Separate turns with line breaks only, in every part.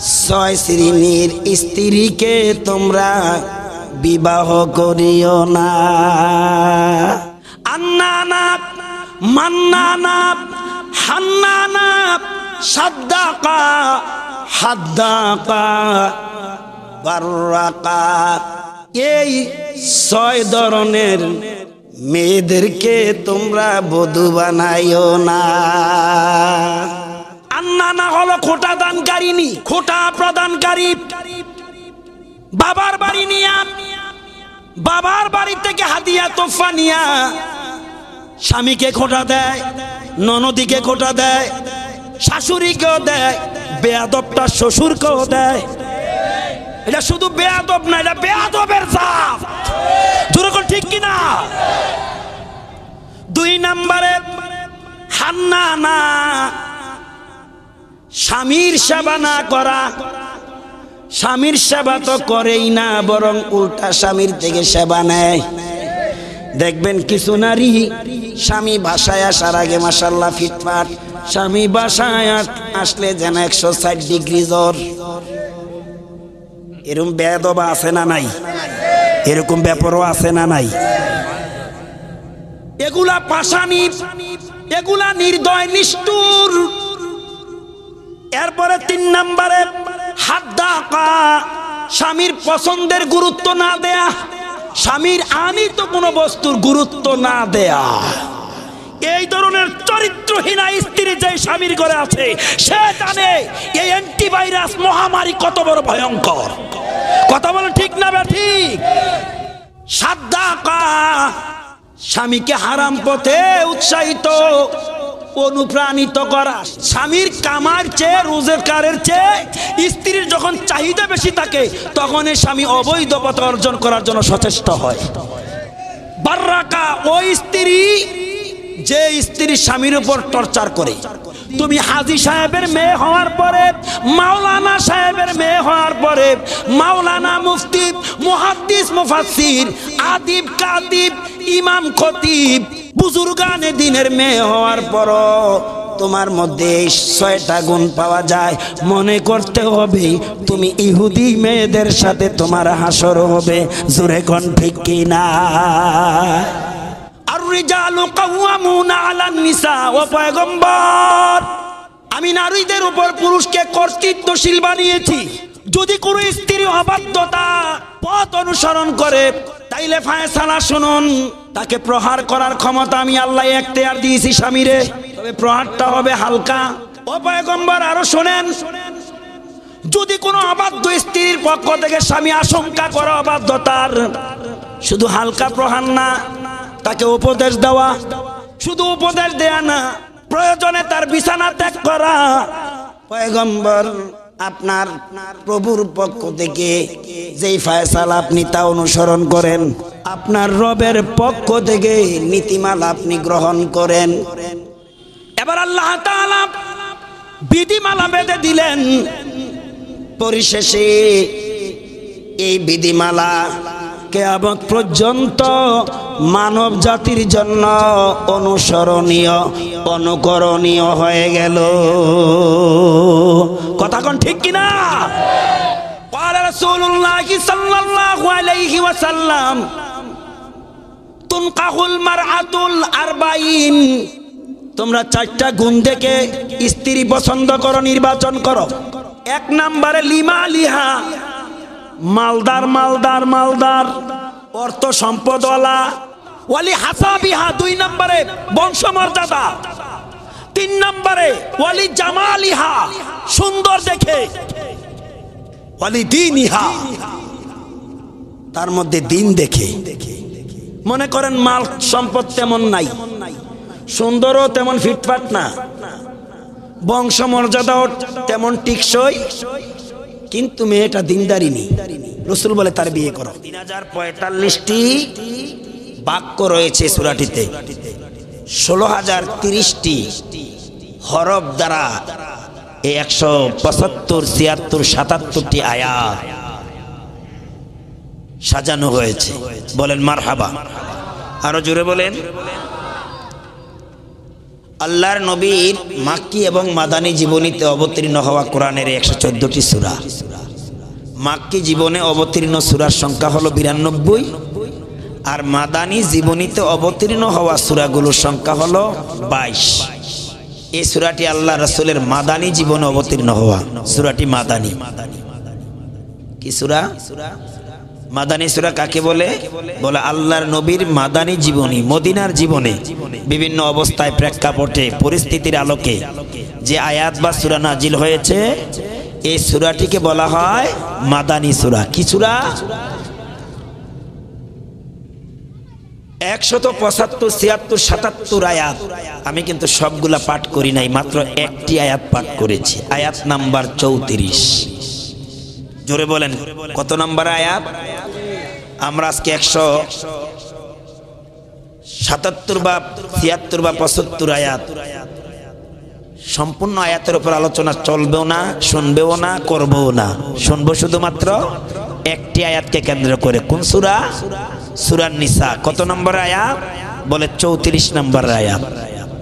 ছয় শ্রেণীর স্ত্রীকে তোমরা বিবাহ করিও না। আন্নানা, মান্নানা, হান্নানা, সাদ্দাকা, হাদ্দাকা, বাররাকা, এই ছয় ধরনের মেয়েদেরকে তোমরা বধূ বানাইও না। আন্নানা হলো খোটা দানকারিনী, খোটা প্রদানকারী। বাবার বাড়ি নিয়া, বাবার বাড়ি থেকে হাদিয়া তোফা নিয়া স্বামীকে খোটা দেয়, ননদীকে খোটা দেয়, শাশুড়িকেও দেয়, বেয়াদবটা শ্বশুরকেও দেয়। এটা শুধু বেয়াদব না, এটা বেয়াদবের জাত। দুরকম ঠিক কিনা? দুই নম্বরে হান্নানা, স্বামীর সেবা না করা। স্বামীর সেবা তো করেই না, বরং উল্টা স্বামীর থেকে সেবা নেয়। দেখবেন কিছু নারী স্বামী বাসায় আসার আগে মাশাআল্লাহ ফিটফাট, স্বামী বাসায় আসলে যেন 160 ডিগ্রি জ্বর। এরকম বেয়াদবা আছে না নাই? এরকম ব্যাপারও আছে না নাই? এগুলা পাষাণী, এগুলা নির্দয় নিষ্ঠুর। এরপরে 3 নম্বরে হাদ্দাকা, স্বামীর পছন্দের গুরুত্ব না দেয়া, স্বামীর আনিত কোনো বস্তুর গুরুত্ব না দেয়া। এই ধরনের চরিত্রহীনা স্ত্রী যে স্বামীর ঘরে আছে, সে জানে এই অ্যান্টিভাইরাস মহামারী কত বড় ভয়ঙ্কর। কথা বলে ঠিক না ঠিক? সাদ্দাকা, স্বামীকে হারাম পথে উৎসাহিত অনুপ্রাণিত করা। স্বামীর কামার চেয়ে, রোজগারের চেয়ে স্ত্রীর যখন চাহিদা বেশি থাকে, তখন এই স্বামী অবৈধ পথ অর্জন করার জন্য সচেষ্ট হয়। বাররাকা, ওই স্ত্রী যে স্ত্রী স্বামীর উপর টর্চার করে। তুমি হাজী সাহেবের মেয়ে হওয়ার পরে, মাওলানা সাহেবের মেয়ে হওয়ার পরে, মাওলানা, মুফতি, মুহাদ্দিস, মুফাসসির, আদিব, কাতিব, ইমাম, খতিব, বুজুর্গানে দিনের মেয়ে হওয়ার পরও তোমার মধ্যে 6টা গুণ পাওয়া যায়। মনে করতে হবে তুমি ইহুদি মেয়েদের সাথে তোমার হাসর হবে। জোরে কোন ঠিক কিনা? আর-রিজালু কাওয়ামুনা আলান নিসা। ও পয়গম্বর, আমি নারীদের উপর পুরুষকে কর্তৃত্বশীল বানিয়েছি। যদি কোনো স্ত্রী অবাধ্যতা পথ অনুসরণ করে, তাইলে ফায়সালা শুনুন, তাকে প্রহার করার ক্ষমতা আমি আল্লাহ এখতিয়ার দিয়েছি স্বামীরে, তবে প্রহারটা হবে হালকা। ও পয়গম্বর, আরো শোনেন, যদি কোনো অবাধ্য স্ত্রীর পক্ষ থেকে স্বামী আশঙ্কা করে অবাধ্যতার, শুধু হালকা প্রহার না, তাকে উপদেশ দেওয়া। শুধু উপদেশ দেয়া না, প্রয়োজনে তার বিছানা ত্যাগ করা। পয়গম্বর, আপনার প্রভুর পক্ষ থেকে যেই ফয়সালা আপনি তা অনুসরণ করেন, আপনার রবের পক্ষ থেকে নীতিমালা আপনি গ্রহণ করেন। এবার আল্লাহ তাআলা বিধিমালা বেঁধে দিলেন। পরিশেষে এই বিধিমালা কিয়ামত পর্যন্ত মানব জাতির জন্য অনুসরণীয়, অনুকরণীয় হয়ে গেল। কথা কোন ঠিক কিনা? ক্বালা রাসূলুল্লাহ সাল্লাল্লাহু আলাইহি ওয়াসাল্লাম, তুনকাহুল মারআতুল আরবাঈন। তোমরা 4টা গুণ দেখে স্ত্রী পছন্দ করো, নির্বাচন করো। 1 নম্বরে লিমালিহা, মালদার, মালদার, মালদার, অর্থ সম্পদওয়ালা। ওয়ালি হাসাবিহা, 2 নম্বরে বংশমর্যাদা। 3 নম্বরে ওয়ালি জামালিহা, সুন্দর দেখে। ওয়ালি দীনিহা, তার মধ্যে দিন দেখে। মনে করেন মাল সম্পদ তেমন নাই, সুন্দরও তেমন ফিটফাট না, বংশমর্যাদাও তেমন টিকসই, কিন্তু মেয়েটা দিনদারিনী। রাসূল বলে তার বিয়ে করো। 3045টি বাক্য রয়েছে সূরাটিতে, 16030টি হরফ দ্বারা এই 175, 76, 77টি আয়াত সাজানো হয়েছে। বলেন মারহাবা, আরো জোরে বলেন। আল্লাহর নবীর মাক্কি এবং মাদানী জীবনীতে অবতীর্ণ হওয়া কোরআনের 114টি সূরা। মাক্কি জীবনে অবতীর্ণ সূরার সংখ্যা হলো 92, আর মাদানী জীবনীতে অবতীর্ণ হওয়া সূরাগুলোর সংখ্যা হলো 22। এই সূরাটি আল্লাহ রাসূলের মাদানী জীবনে অবতীর্ণ হওয়া সূরাটি মাদানী। কি সূরা? মাদানী সূরা কাকে বলে? বলে আল্লাহর নবীর মাদানী জীবনী, মদিনার জীবনে বিভিন্ন অবস্থায়, প্রেক্ষাপটে, পরিস্থিতির আলোকে যে আয়াত বা সূরা নাজিল হয়েছে, এই সূরাটিকে বলা হয় মাদানী সূরা। কি সূরা? 175, 76, 77 আয়াত। আমি কিন্তু সবগুলা পাঠ করি নাই, মাত্র একটি আয়াত পাঠ করেছি, আয়াত নাম্বার 34। জোরে বলেন, কত নাম্বার আয়াত? আমরা আজকে 177 বা 76 বা 75 আয়াত, সম্পূর্ণ আয়াতের উপর আলোচনা চলবেও না, শুনবেও না, করবেও না। শুনবো শুধুমাত্র একটি আয়াতকে কেন্দ্র করে। কোন সূরা? সূরা নিসা। কত নম্বর আয়াত? বলে 34 নম্বর আয়াত।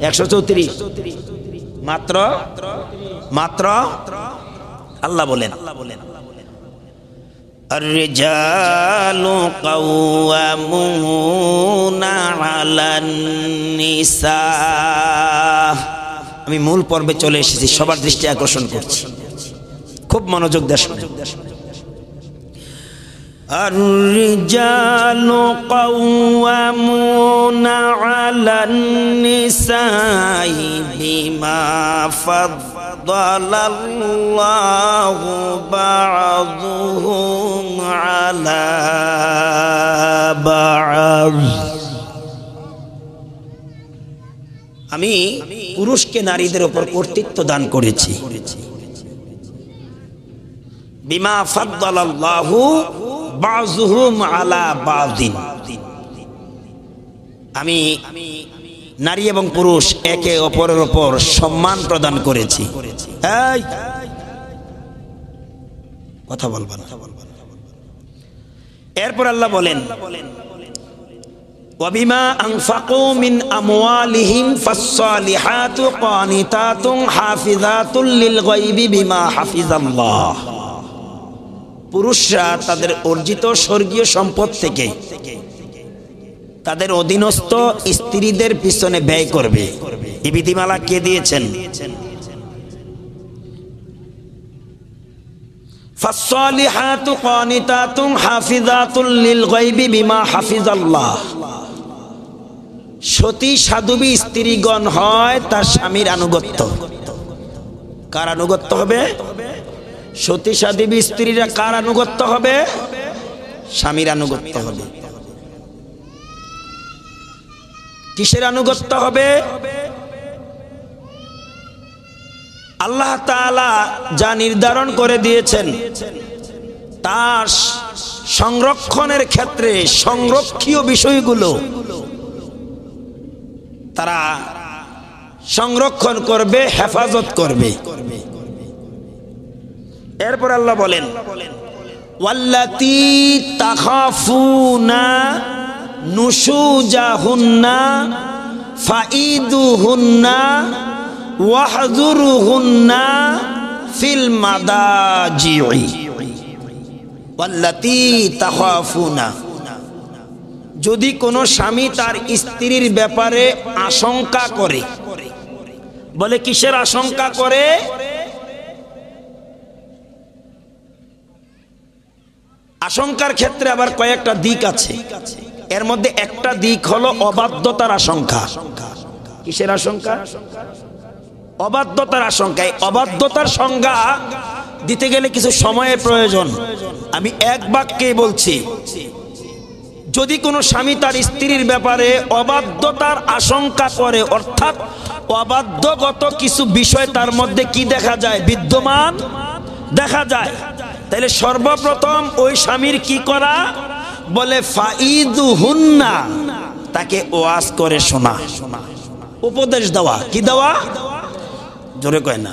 134 মাত্র। আল্লাহ বলেন, আর-রিজালু কাওয়ামুনা আলান নিসা। আমি মূল পর্বে চলে এসেছি, সবার দৃষ্টি আকর্ষণ করছি, খুব মনোযোগ দিয়ে শুনুন। আর-রিজালু কাওয়ামুনা আলান নিসাই বিমা ফাদ্দালাল্লাহু বা'যুহুম আলা বা'য। আমি পুরুষকে নারীদের উপর কর্তৃত্ব দান করেছি। বিমা ফাদ্দালাল্লাহু বা'যুহুম আলা বা'যিন। আমি নারী এবং পুরুষ একে অপরের উপর সম্মান প্রদান করেছি। এই কথা বলবা না। এরপর আল্লাহ বলেন, ওয়াবিমা আনফাকু মিন আমওয়ালিহিম ফাস-সালিহাতু কানিতাতুন হাফিজাতুল লিল গায়বি বিমা হাফিজাল্লাহ। পুরুষরা তাদের অর্জিত স্বর্গীয় সম্পদ থেকে তাদের অধীনস্থ স্ত্রীদের পিছনে ব্যয় করবে। এই বিধিমালা কে দিয়েছেন? ফাস-সালিহাতু কানিতাতুন হাফিজাতুল লিল গায়বি বিমা হাফিজাল্লাহ। সতী সাধবী স্ত্রীগণ হয় তার স্বামীর আনুগত্য। কার আনুগত্য হবে? সতী সাধবী স্ত্রীরা কার আনুগত্য হবে? স্বামীর আনুগত্য হবে। কিসের আনুগত্য হবে? আল্লাহ তাআলা যা নির্ধারণ করে দিয়েছেন তার সংরক্ষণের ক্ষেত্রে সংরক্ষীয় বিষয়গুলো তারা সংরক্ষণ করবে, হেফাজত করবে। এরপর আল্লাহ বলেন, ওয়াল্লাতী তাখাফুনা নুশুজাহুন্না ফাইদুহুন্না ওয়াহজুরুহুন্না ফিল মাদাজি'i। ওয়াল্লাতী তাখাফুনা, যদি কোনো স্বামী তার স্ত্রীর ব্যাপারে আশঙ্কা করে। বলে কিসের আশঙ্কা করে? আশঙ্কার ক্ষেত্রে আবার কয়েকটা দিক আছে। এর মধ্যে একটা দিক হলো অবাধ্যতার আশঙ্কা। কিসের আশঙ্কা? অবাধ্যতার আশঙ্কা। এই অবাধ্যতার সংজ্ঞা দিতে গেলে কিছু সময়ের প্রয়োজন। আমি এক বাক্যে বলছি, যদি কোনো স্বামী তার স্ত্রীর ব্যাপারে অবাধ্যতার আশঙ্কা করে, অর্থাৎ অবাধ্যগত কিছু বিষয় তার মধ্যে কি দেখা যায়? বিদ্যমান দেখা যায়, তাহলে সর্বপ্রথম ওই স্বামীর কি করা? বলে ফাইদুহুন্না, তাকে ওয়াজ করে শোনা, উপদেশ দেওয়া। কি দেওয়া? জোরে কয় না।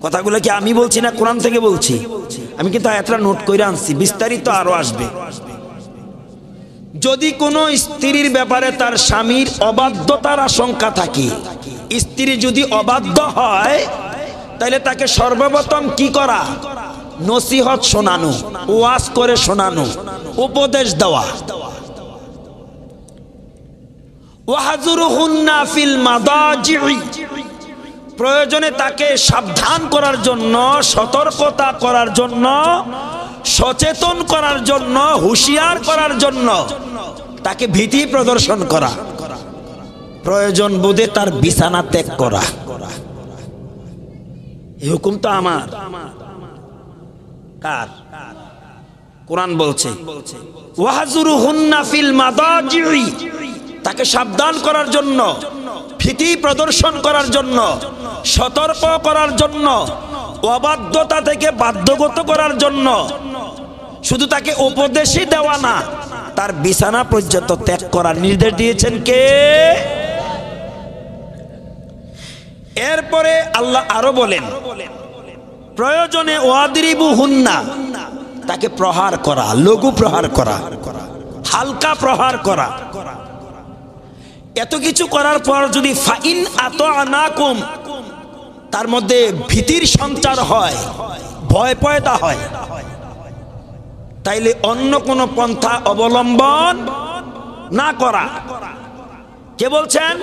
কথাগুলো কি আমি বলছি না কোরআন থেকে বলছি? আমি কিন্তু আয়াতটা নোট করে আনছি, বিস্তারিত আরো আসবে। যদি কোনো স্ত্রীর ব্যাপারে তার স্বামীর অবাধ্যতার আশঙ্কা থাকে, স্ত্রী যদি অবাধ্য হয় তাহলে তাকে সর্বপ্রথম কি করা? নসিহত শোনানো, ওয়াজ করে শোনানো, উপদেশ দেওয়া। ওয়াহজুরুহুন্না ফিল মাদাজি'i, প্রয়োজনে তাকে সাবধান করার জন্য, সতর্কতা করার জন্য, সচেতন করার জন্য, হুঁশিয়ার করার জন্য তাকে ভীতি প্রদর্শন করা, প্রয়োজন বোধে তার বিছানা ত্যাগ করা। এই হুকুম তো আমার, কার? কোরআন বলছে ওয়াহজুরুহুন্না ফিল মাদাজি'i, তাকে সাবধান করার জন্য, ভীতি প্রদর্শন করার জন্য, সতর্ক করার জন্য, অবাধ্যতা থেকে বাধ্যগত করার জন্য। শুধু তাকে উপদেশই দেওয়া না, তার বিছানা পর্যন্ত ত্যাগ করার নির্দেশ দিয়েছেন কে? এরপরে আল্লাহ আরো বলেন প্রয়োজনে ওয়াদরিবুহুন্না, তাকে প্রহার করা, লঘু প্রহার করা, হালকা প্রহার করা। এত কিছু করার পর যদি ফাইন আতানাকুম, তার মধ্যে ভীতির সঞ্চার হয়, ভয় পয়দা হয়, তাইলে অন্য কোন পন্থা অবলম্বন না করা। কে বলছেন?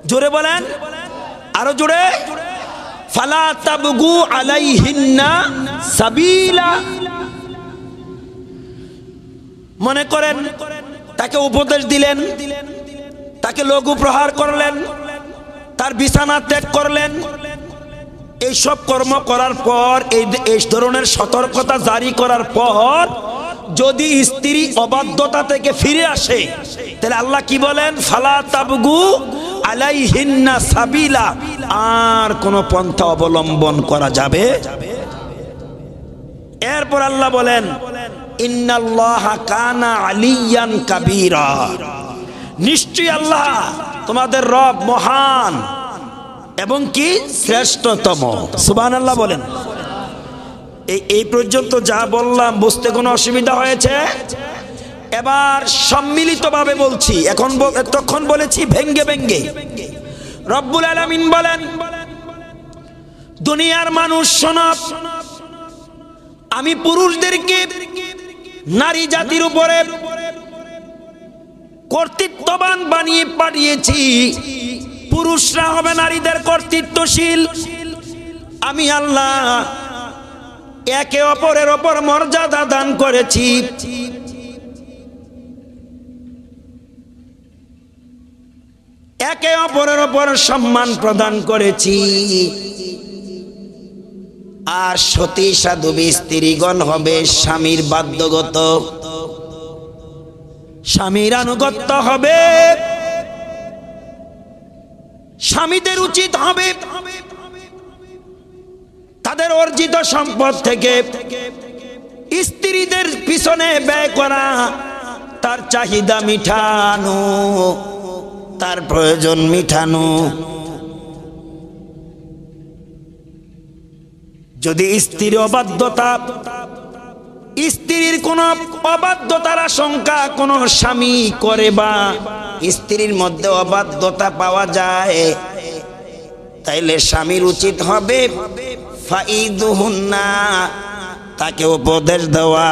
জোরে বলেন, আরো জোরে। ফালা তাবগু আলাইহিন্না সাবিলা, মনে করেন তাকে উপদেশ দিলেন, তাকে লঘু প্রহার করলেন, তার বিছানা ত্যাগ করলেন। এইসব কর্ম করার পর, এই ধরনের সতর্কতা জারি করার পর যদি স্ত্রী অবাধ্যতা থেকে ফিরে আসে, তাহলে আল্লাহ কি বলেন? ফালা তাবগু আলাইহিন্না সাবিলা, আর কোন পন্থা অবলম্বন করা যাবে। এরপর আল্লাহ বলেন ইন্নাল্লাহা কানা আলিয়ান কাবীরা, নিশ্চয়ই আল্লাহ তোমাদের রব মহান এবং কি শ্রেষ্ঠতম। সুবহানাল্লাহ বলেন। এই পর্যন্ত যা বললাম বুঝতে কোনো অসুবিধা হয়েছে? এবার সম্মিলিতভাবে বলছি। তখন বলেছি ভেঙ্গে ভেঙ্গে। রব্বুল আলামিন বলেন দুনিয়ার মানুষ শোনো, আমি পুরুষদেরকে নারী জাতির উপরে কর্তৃত্ববান বানিয়ে পাঠিয়েছি, পুরুষরা হবে নারীদের কর্তৃত্বশীল। আমি আল্লাহ একে অপরের ওপর মর্যাদা দান করেছি। একে অপরের ওপর সম্মান প্রদান করেছি। আর সতী সাধু স্ত্রীগণ হবে স্বামীর বাধ্যগত, স্বামীর আনুগত্য হবে। স্বামীদের উচিত হবে তাদের অর্জিত সম্পদ থেকে স্ত্রীদের পিছনে ব্যয় করা, তার চাহিদা মিটানো, তার প্রয়োজন মিটানো। যদি স্ত্রীর অবাধ্যতা, স্ত্রীর কোন অবাধ্যতার আশঙ্কা কোন স্বামী করে বা স্ত্রীর মধ্যে অবাধ্যতা পাওয়া যায়, তাইলে স্বামীর উচিত হবে ফাইদুহুন্না, তাকে উপদেশ দেওয়া,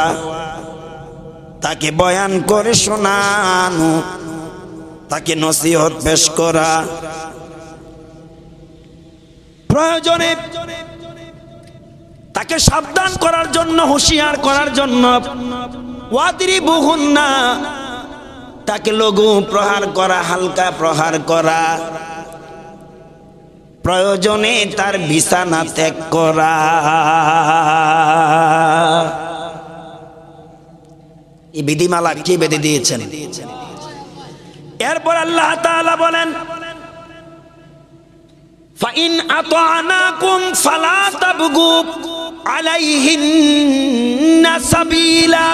তাকে বয়ান করে শোনানো, তাকে নসিহত পেশ করা। প্রয়োজনে তাকে সাবধান করার জন্য, হুঁশিয়ার করার জন্য ওয়াদরিবুহুন্না, তাকে লঘু প্রহার করা, হালকা প্রহার করা। প্রয়োজনে তার বিছানা ত্যাগ করা। এই বিধিমালা কে বেঁধে দিয়েছেন? এরপর আল্লাহ তাআলা বলেন ফাইন আতানাকুম ফালা তাবগু আলাইহিন্না সাবিলা।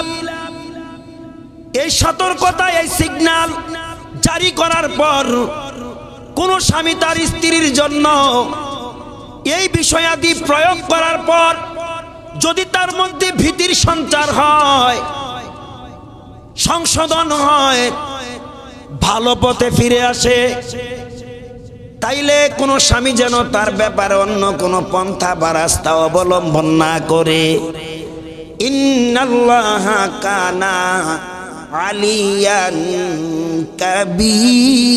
এই সতর্কতা, এই সিগন্যাল জারি করার পর কোন স্বামী তার স্ত্রীর জন্য এই বিষয়াদি প্রয়োগ করার পর যদি তার মধ্যে ভীতির সঞ্চার হয়, সংশোধন হয়, ভালো পথে ফিরে আসে, তাইলে কোনো স্বামী যেন তার ব্যাপারে অন্য কোনো পন্থা বা রাস্তা অবলম্বন না করে। ইন্নাল্লাহা কানা আলিয়ান কাবীরা।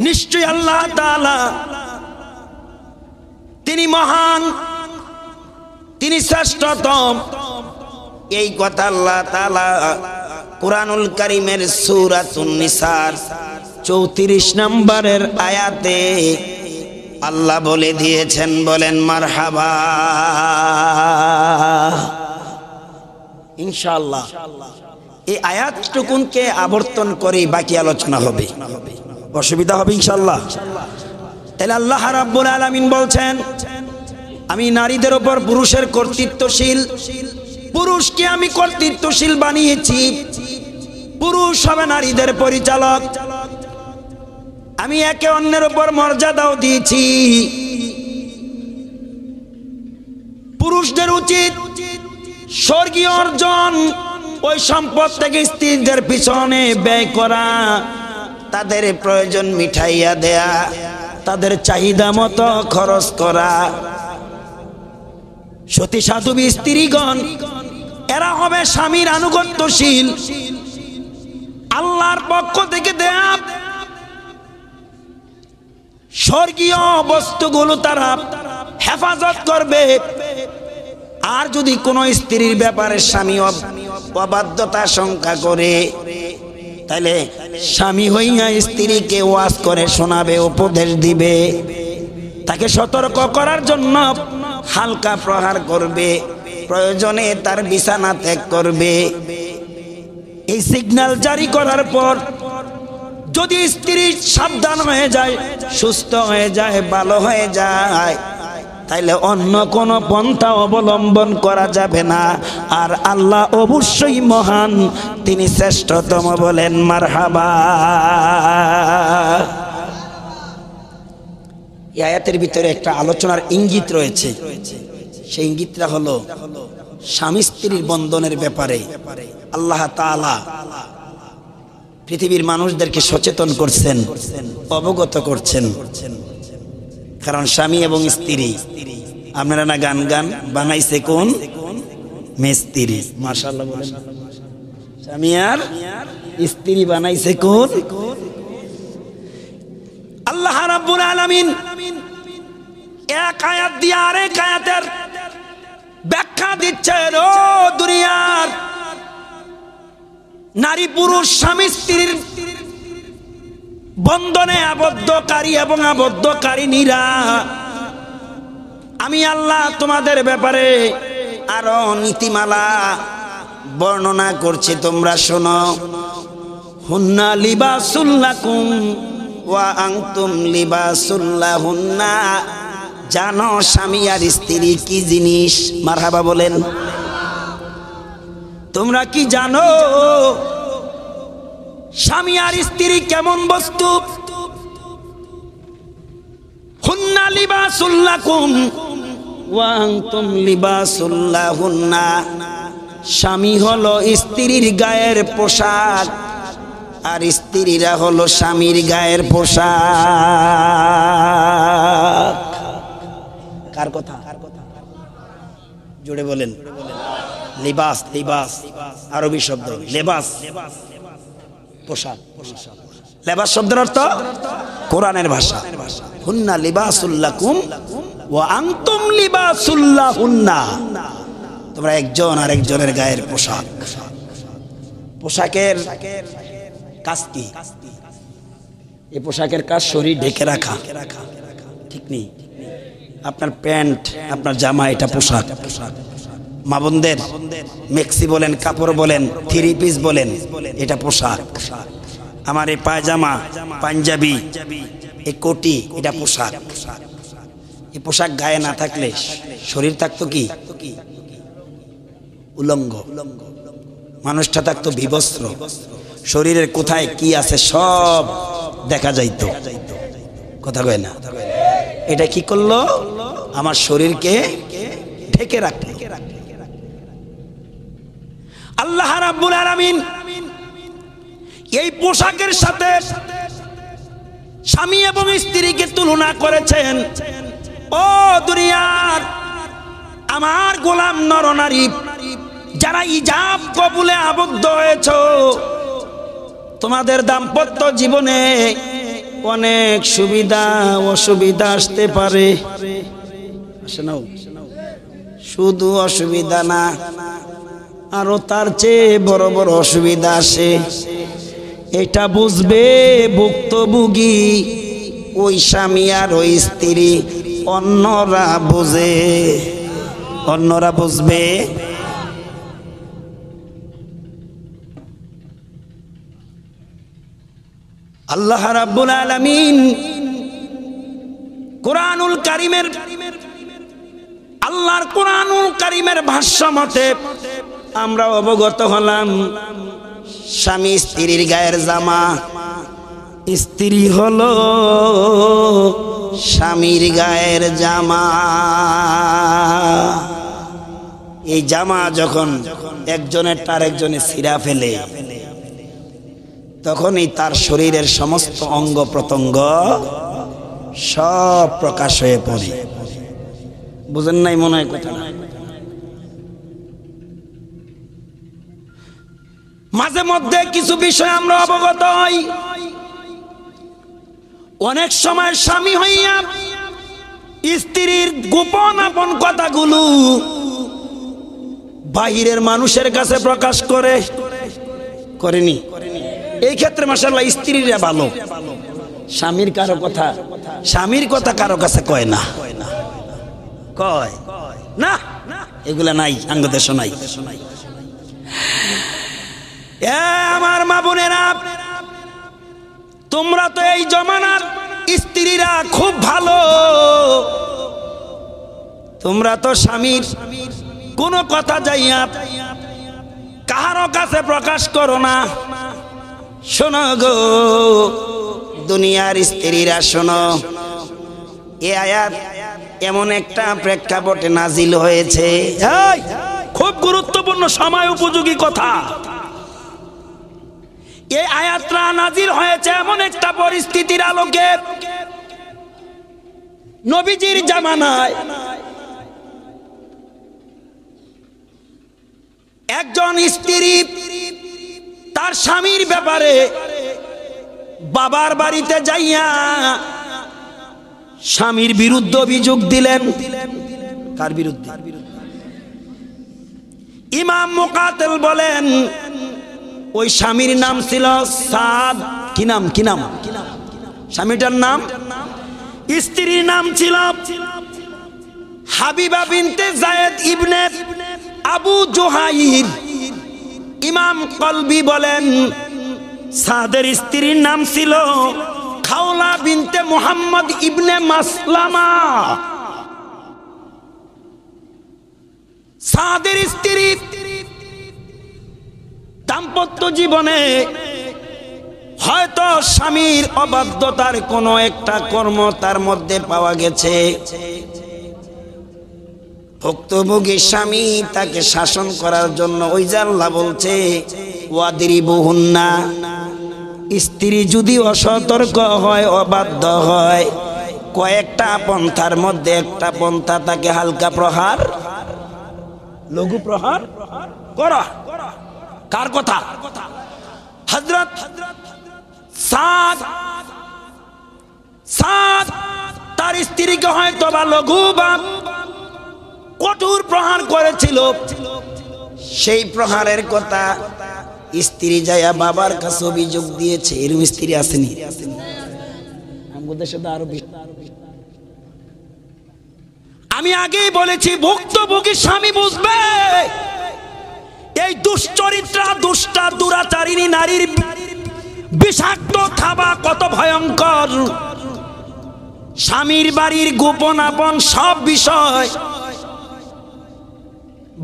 নিশ্চয় আল্লাহ তাআলা তিনি মহান, তিনি শ্রেষ্ঠতম। এই কথা আল্লাহ তাআলা কুরআনুল কারীমের সূরাতুন নিসার 34 নম্বরের আয়াতে আল্লাহ বলে দিয়েছেন। বলেন মারহাবা। ইনশাআল্লাহ এই আয়াতটুকুনকে আবর্তন করে বাকি আলোচনা হবে, অসুবিধা হবে ইনশাআল্লাহ। তাহলে আল্লাহ রাব্বুল আলামিন বলছেন, আমি নারীদের উপর পুরুষের কর্তৃত্বশীল, পুরুষকে আমি কর্তৃত্বশীল বানিয়েছি, পুরুষ হবে নারীদের পরিচালক। আমি একে অন্যের উপর মর্যাদাও দিয়েছি। পুরুষদের উচিত স্বর্গীয় অর্জন, ওই সম্পদ থেকে স্ত্রীদের পিছনে ব্যয় করা, তাদের প্রয়োজন মিটাইয়া দেয়া, তাদের চাহিদা মতো খরচ করা। সতী সাধবী স্ত্রীগণ এরা হবে স্বামীর আনুগত্যশীল, আল্লাহর পক্ষ থেকে দেয়া স্বর্গীয় বস্তুগুলো তারা হেফাজত করবে। আর যদি কোনো স্ত্রীর ব্যাপারে স্বামী অবাধ্যতা শঙ্কা করে, তাহলে স্বামী হইয়া স্ত্রীকে ওয়াজ করে শোনাবে, উপদেশ দিবে, তাকে সতর্ক করার জন্য হালকা প্রহার করবে, প্রয়োজনে তার বিছানা ত্যাগ করবে। এই সিগন্যাল জারি করার পর যদি স্ত্রী সাবধান হয়ে যায়, সুস্থ হয়ে যায়, ভালো হয়ে যায়, তাইলে অন্য কোনো পন্থা অবলম্বন করা যাবে না। আর আল্লাহ অবশ্যই মহান, তিনি শ্রেষ্ঠতম। বলেন মারহাবা। এই আয়াতের ভিতরে একটা আলোচনার ইঙ্গিত রয়েছে। সেই ইঙ্গিতটা হলো স্বামী স্ত্রীর বন্ধনের ব্যাপারে আল্লাহ তাআলা পৃথিবীর মানুষদেরকে সচেতন করছেন, অবগত করছেন। কারণ স্বামী এবং স্ত্রী, আপনারা না গান গান বানাইছে কোন মিস্ত্রি, মাশাআল্লাহ বলেন। স্বামী আর স্ত্রী বানাইছে কোন? আল্লাহ রাব্বুল আলামিন এক আয়াত দিয়ে আরেক আয়াতের ব্যাখ্যা দিচ্ছেন। ও দুনিয়ার নারী পুরুষ স্বামী স্ত্রীর বন্ধনে আবদ্ধকারী এবং আবদ্ধকারিনীরা, আমি আল্লাহ তোমাদের ব্যাপারে আরো নীতিমালা বর্ণনা করছি, তোমরা শোনো। হুন্না লিবাসুল লাকুম ওয়া আনতুম লিবাসুল লাহুন্না। জানো স্বামী আর স্ত্রী কি জিনিস? মারহাবা বলেন। তোমরা কি জানো স্বামী আর স্ত্রী কেমন বস্তু? হুন্না লিবাসুল লাকুম ওয়া আনতুম লিবাসুল লাহুন্না। স্বামী হলো স্ত্রীর গায়ের পোশাক, আর স্ত্রীরা হলো স্বামীর গায়ের পোশাক। কার কথা? জোরে বলেন। লিবাস, লিবাস আরবি শব্দ, লেবাস পোশাক। লেবাস শব্দের অর্থ কোরআনের ভাষা। হুন্না লিবাসুল লাকুম ওয়া আনতুম লিবাসুল লাহুন্না। তোমরা একজন আরেকজনের গায়ের পোশাক। পোশাকের কাজ কি? এই পোশাকের কাজ শরীর ঢেকে রাখা, ঠিক নেই? আপনার প্যান্ট, আপনার জামা, এটা পোশাক। মা বোনদের মেক্সি বলেন, কাপড় বলেন, থ্রি পিস বলেন, এটা পোশাক। আমার এই পায়জামা, পাঞ্জাবি, এই কোটি, এটা পোশাক। এই পোশাক গায়ে না থাকলে শরীর থাকতো কি? উলঙ্গ। মানুষটা থাকতো বিবস্ত্র। শরীরের কোথায় কি আছে সব দেখা যাইতো। কথা কয় না? এটা কি করলো? আমার শরীরকে ঢেকে রাখলো। আল্লাহ রাব্বুল আলামিন এই পোশাকের সাথে স্বামী এবং স্ত্রীকে তুলনা করেছেন। ও দুনিয়ার আমার গোলাম নরনারী, যারা ইজাব কবুলে আবদ্ধ হয়েছো, তোমাদের দাম্পত্য জীবনে অনেক সুবিধা অসুবিধা আসতে পারে। শুধু অসুবিধা না, আরো তার চেয়ে বড় বড় অসুবিধা আসে। এটা বুঝবে ভুক্তভোগী ওই স্বামী আর ওই স্ত্রী, অন্যরা বুঝে, অন্যরা বুঝবে। আল্লাহ রাব্বুল আলামিন কোরআনুল কারীমের, আল্লাহর কোরআনুল কারীমের ভাষ্য মতে আমরা অবগত হলাম, স্বামী স্ত্রীর গায়ের জামা, স্ত্রী হলো স্বামীর গায়ের জামা। এই জামা যখন একজনের তার একজনে ছিঁড়া ফেলে, তখনই তার শরীরের সমস্ত অঙ্গ প্রত্যঙ্গ সব প্রকাশ হয়ে পড়ে। বুঝেন নাই মনে হয় কথা? মাঝে মধ্যে কিছু বিষয় আমরা অবগত হই। অনেক সময় স্বামী হইয়া স্ত্রীর গোপন আপন কথাগুলো বাহিরের মানুষের কাছে প্রকাশ করেনি। এই ক্ষেত্রে মাশাআল্লাহ স্ত্রীরা ভালো, স্বামীর কথা কারো কাছে কয় না, কয় না, এগুলা নাই, আঙ্গদেশ নাই। আমার মা বোনেরা, তোমরা তো এই জমানার স্ত্রীরা খুব ভালো, তোমরা তো স্বামীর কোনো কথা যাইয়া কারো কাছে প্রকাশ করো না। শোনো গো দুনিয়ার স্ত্রীরা, শোনো, এ আয়াত এমন একটা প্রেক্ষাপটে নাজিল হয়েছে, খুব গুরুত্বপূর্ণ সময় উপযোগী কথা। এই আয়াতটা নাজিল হয়েছে এমন একটা পরিস্থিতির আলোকে, নবীজির জামানায় একজন স্ত্রী তার স্বামীর ব্যাপারে বাবার বাড়িতে যাইয়া স্বামীর বিরুদ্ধে অভিযোগ দিলেন। কার বিরুদ্ধে? ইমাম মুকাতিল বলেন ওই স্বামীর নাম ছিল সাদ। কি নাম? স্বামীটার নাম? স্ত্রীর নাম ছিল হাবিবা বিনতে যায়েদ ইবনে আবু জুহাইর। ইমাম কলবি বলেন সাদের স্ত্রীর নাম ছিল খাওলা বিনতে মুহাম্মদ ইবনে মাসলামা। সাদের স্ত্রী দাম্পত্য জীবনে হয়তো স্বামীর অবাধ্যতার কোনো একটা কর্ম তার মধ্যে পাওয়া গেছে। ভুক্তভোগী স্বামী তাকে শাসন করার জন্য ওই যে আল্লাহ বলছে ওয়াদরিবুহুন্না, স্ত্রী যদি অসতর্ক হয়, অবাধ্য হয়, কয়েকটা পন্থার মধ্যে একটা পন্থা তাকে হালকা প্রহার, লঘু প্রহার করা। কার কথা? হযরত সাদ তার স্ত্রীকে হয়তো বা লঘু বা কঠোর প্রহার করেছিল। সেই প্রহারের কথা স্ত্রী যাইয়া বাবার কাছে অভিযোগ দিয়েছে। এরকম স্ত্রী আসেনি আমাদের দেশে তো আরো বেশি। আমি আগেই বলেছি, ভুক্তভোগী স্বামী বুঝবে এই দুশ্চরিত্রা, দুষ্টা, দুরাচারিণী নারীর বিষাক্ত থাবা কত ভয়ঙ্কর। স্বামীর বাড়ির গোপন আপন সব বিষয়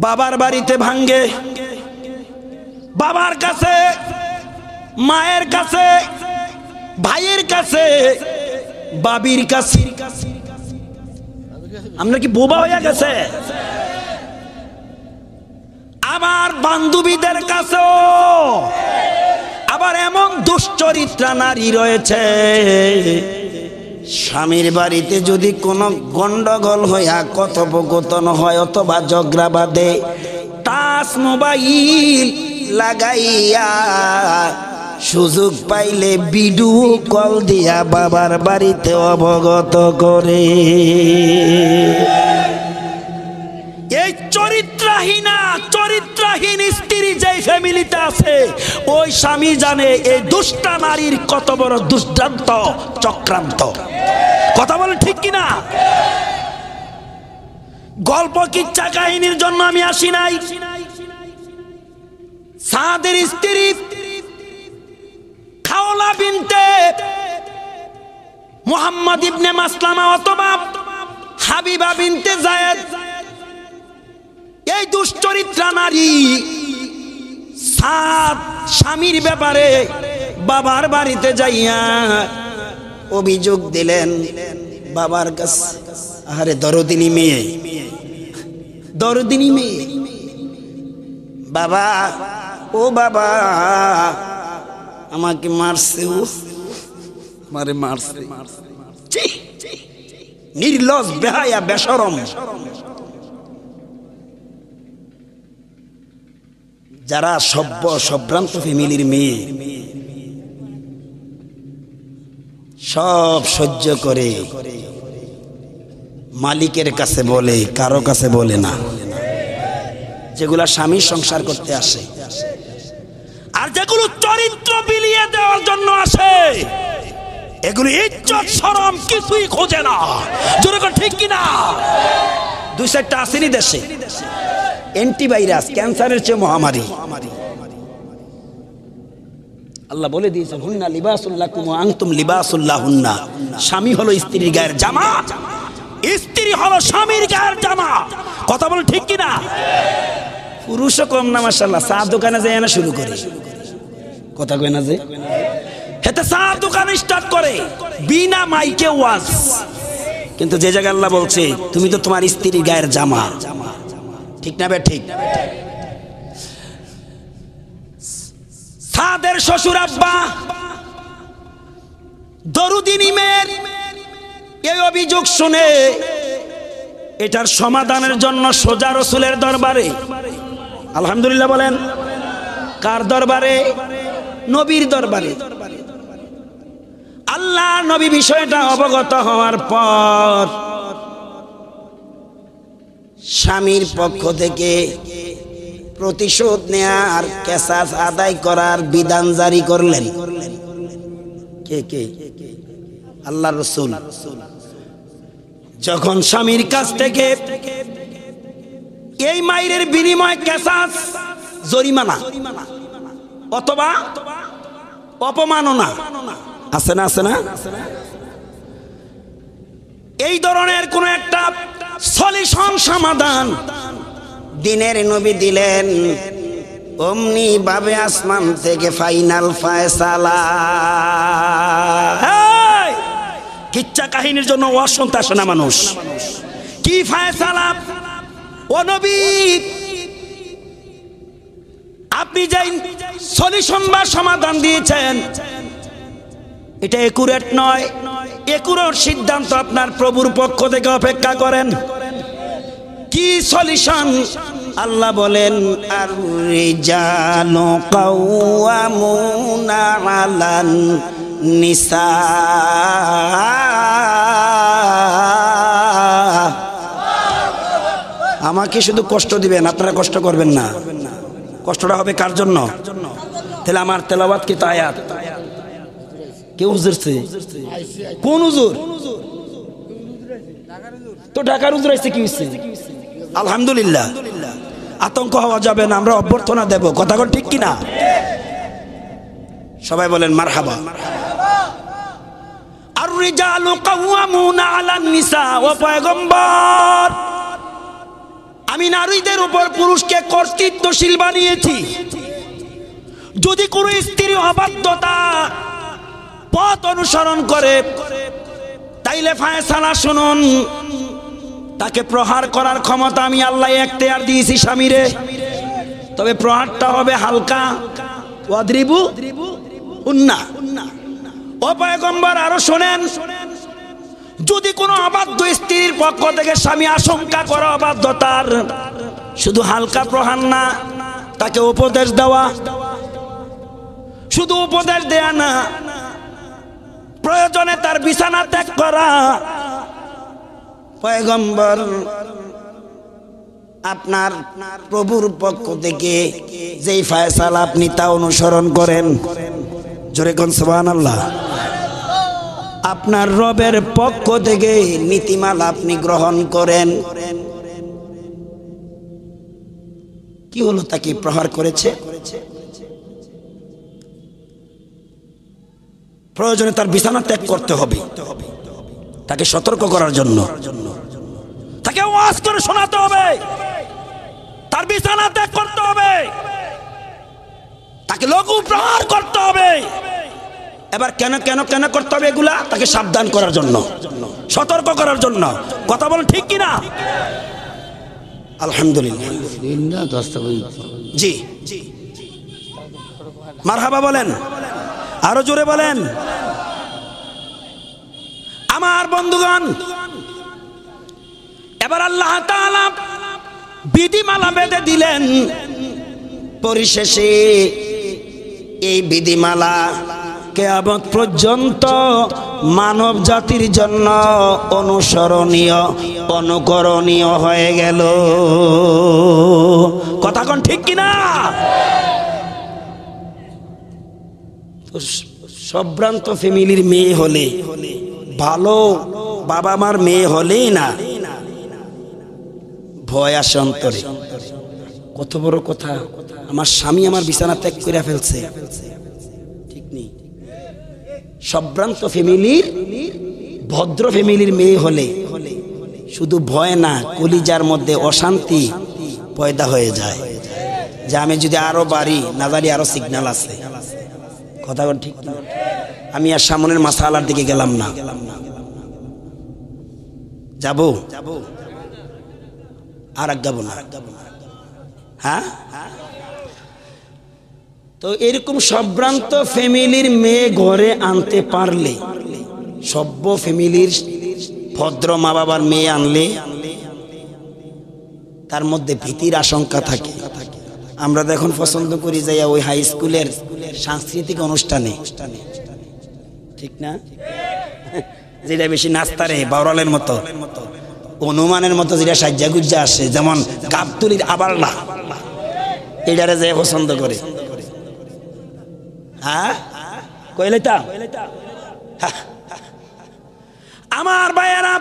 বাবার বাড়িতে ভাঙ্গে, বাবার কাছে, মায়ের কাছে, ভাইয়ের কাছে, বাবির কাছে। আমরা কি বোবা হয়ে গেছে? আবার বান্ধবীদের কাছেও। আবার এমন দুশ্চরিত্রা নারী রয়েছে, স্বামীর বাড়িতে যদি কোনো গন্ডগোল হইয়া কথোপকথন হয় অথবা ঝগড়া বাঁধে, টাচ মোবাইল লাগাইয়া সুযোগ পাইলে ভিডিও কল দিয়া বাবার বাড়িতে অবগত করে। এই চরিত্রহীন স্ত্রী যে ফ্যামিলিতে আছে, ওই স্বামী জানে এই দুষ্টা নারীর কত বড় দুষ্টান্ত চক্রান্ত। কথা বলে ঠিক কিনা? গল্প কিচ্ছা কাহিনীর জন্য আমি আসি নাই। সাদের স্ত্রী খাওলা বিনতে মুহাম্মদ ইবনে মাসলামা অথবা হাবিবা বিনতে যায়েদ, এই দুশ্চরিত্রা নারী সাদ স্বামীর ব্যাপারে বাবার বাড়িতে যাইয়া অভিযোগ দিলেন বাবার কাছে। আরে দরদিনী মেয়ে, বাবা, ও বাবা, আমাকে মারছে, ও আমারে মারছে। নির্লজ্জ, বেহায়া, বেশরম। যারা সম্ভ্রান্ত ফ্যামিলির মেয়ে সব সহ্য করে মালিকের কাছে বলে, কারো কাছে বলে না। যেগুলা স্বামীর সংসার করতে আসে আর যেগুলো চরিত্র বিলিয়ে দেওয়ার জন্য আসে, এগুলো ইজ্জত শরম কিছুই খোঁজে না। যেরকম ঠিক কিনা? 2-4টা আসেনি দেশে অ্যান্টিভাইরাস, ক্যান্সারের চেয়ে মহামারী। আল্লাহ বলে দিয়েছেন, হুন্না লিবাসুল লাকুম ওয়া আনতুম লিবাসুল লাহুন্না। স্বামী হলো স্ত্রীর গায়ের জামা, স্ত্রী হলো স্বামীর গায়ের জামা। কথা বল ঠিক কিনা? পুরুষও কম না মাশাআল্লাহ, চা দোকানে যায় না শুরু করে। কথা কয় না যে হেতে চা দোকান স্টার্ট করে বিনা মাইকে ওয়াজ। কিন্তু যে জায়গায় আল্লাহ বলছে তুমি তো তোমার স্ত্রীর গায়ের জামা, ঠিক না বে ঠিক? সাদের শ্বশুর আব্বা দরুদিনী মেয়ের এই অভিযোগ শুনে এটার সমাধানের জন্য সোজা রসুলের দরবারে, আলহামদুলিল্লাহ বলেন, কার দরবারে? নবীর দরবারে। আল্লাহ নবী বিষয়টা অবগত হওয়ার পর স্বামীর পক্ষ থেকে প্রতিশোধ নেয়ার, কেসাস আদায় করার বিধান জারি করলেন। কে? আল্লাহ রসুল। যখন স্বামীর কাছ থেকে এই মাইরের বিনিময় কেসাস, জরিমানা অথবা অপমাননা আছে না, এই ধরনের কোন একটা সলিউশন, সমাধান দিনের নবী দিলেন। অমনি ভাবে আসমান থেকে ফাইনাল ফায়সালা। কিচ্ছা কাহিনীর জন্য ওয়াজ শুনতে আসে না মানুষ। কি ফায়সালা? ও নবী, আপনি যে সলিউশন বা সমাধান দিয়েছেন এটা একুরেট নয়। একুরেট সিদ্ধান্ত আপনার প্রভুর পক্ষ থেকে অপেক্ষা করেন। কি সলিউশন? আল্লাহ বলেন, আর রিজালু কাওয়ামুনা আলান নিসা। আমাকে শুধু কষ্ট দিবেন, আপনারা কষ্ট করবেন না। কষ্টটা হবে কার জন্য? তাহলে আমার তেলাওয়াত কি আয়াত? কেউ হুজুরছে? কোন হুজুর? তো ঢাকার হুজুর আইছে, কি হইছে? আলহামদুলিল্লাহ। আতঙ্ক হওয়া যাবে না, আমরা অভ্যর্থনা দেব। কথা বল ঠিক কিনা? সবাই বলেন মারহাবা। আর রিজালু কাওয়ামুনা আলান নিসা। ও পয়গম্বর, আমি নারীদের উপর পুরুষকে কর্তৃত্বশীল বানিয়েছি। যদি কোনো স্ত্রী অবাধ্যতা পথ অনুসরণ করে তাইলে ফায়সালা শুনুন, তাকে প্রহার করার ক্ষমতা আমি আল্লাহ এখতিয়ার দিয়েছি স্বামীরে। তবে প্রহারটা হবে হালকা। ওয়াদরিবু হুন্না। ও পয়গম্বর আরো শোনেন, যদি কোনো অবাধ্য স্ত্রীর পক্ষ থেকে স্বামী আশঙ্কা করে অবাধ্যতার, শুধু হালকা প্রহার না, তাকে উপদেশ দেওয়া। শুধু উপদেশ দেয়া না, প্রয়োজনে তার বিছানা ত্যাগ করা। পয়গম্বর আপনার প্রভুর পক্ষ থেকে যেই ফয়সালা আপনি তা অনুসরণ করেন, জোরে কোন সুবহানাল্লাহ। আপনার রবের পক্ষ থেকে নীতিমালা আপনি গ্রহণ করেন। কি হলো, তাকে প্রহার করেছে, প্রয়োজনে তার বিছানা ত্যাগ করতে হবে, তাকে সতর্ক করার জন্য, তাকে ওয়াজ করে শোনাতে হবে, তার বিছানা ত্যাগ করতে হবে, তাকে লঘু প্রহার করতে হবে। এবার কেন কেন কেন করতে হবে এগুলা? তাকে সাবধান করার জন্য, সতর্ক করার জন্য। কথা বলেন ঠিক কিনা? আলহামদুলিল্লাহ, জি মারহাবা বলেন, আরো জোরে বলেন। আমার বন্ধুগণ, এবার আল্লাহ তাআলা বিধিমালা বেঁধে দিলেন। পরিশেষে এই বিধিমালা কিয়ামত পর্যন্ত মানব জাতির জন্য অনুসরণীয়, অনুকরণীয় হয়ে গেল। কথা কোন ঠিক কিনা? সম্ভ্রান্ত ফ্যামিলির মেয়ে হলে, ভালো বাবা মার মেয়ে হলেই না ভয় আসে অন্তরে। কত বড় কথা, আমার স্বামী আমার বিছানা ত্যাগ করে ফেলছে, ঠিক নেই। সম্ভ্রান্ত ফ্যামিলির, ভদ্র ফ্যামিলির মেয়ে হলে শুধু ভয় না, কলিজার মধ্যে অশান্তি পয়দা হয়ে যায় যে আমি যদি আরো বাড়ি না জানি আরো সিগন্যাল আছে। কথা ঠিক না? আমি আর সামনের মাসালার দিকে গেলাম না, যাবো আর যাবো না। হ্যাঁ, তো এরকম সম্ভ্রান্ত ফ্যামিলির মেয়ে ঘরে আনতে পারলে, সভ্য ফ্যামিলির ভদ্র মা বাবার মেয়ে আনলে তার মধ্যে ভীতির আশঙ্কা থাকে। আমরা এখন পছন্দ করি যাইয়া ওই হাই স্কুলের সাংস্কৃতিক অনুষ্ঠানে, ঠিক না? যেটা বেশি নাস্তারে বাউরালের মতো, অনুমানের মতো যেটা সাজ্জা গুজ্জা আসে, যেমন গাবতুলির আবার না, এটারে যে পছন্দ করে। হ্যাঁ কইলে তা আমার ভাইয়েরা,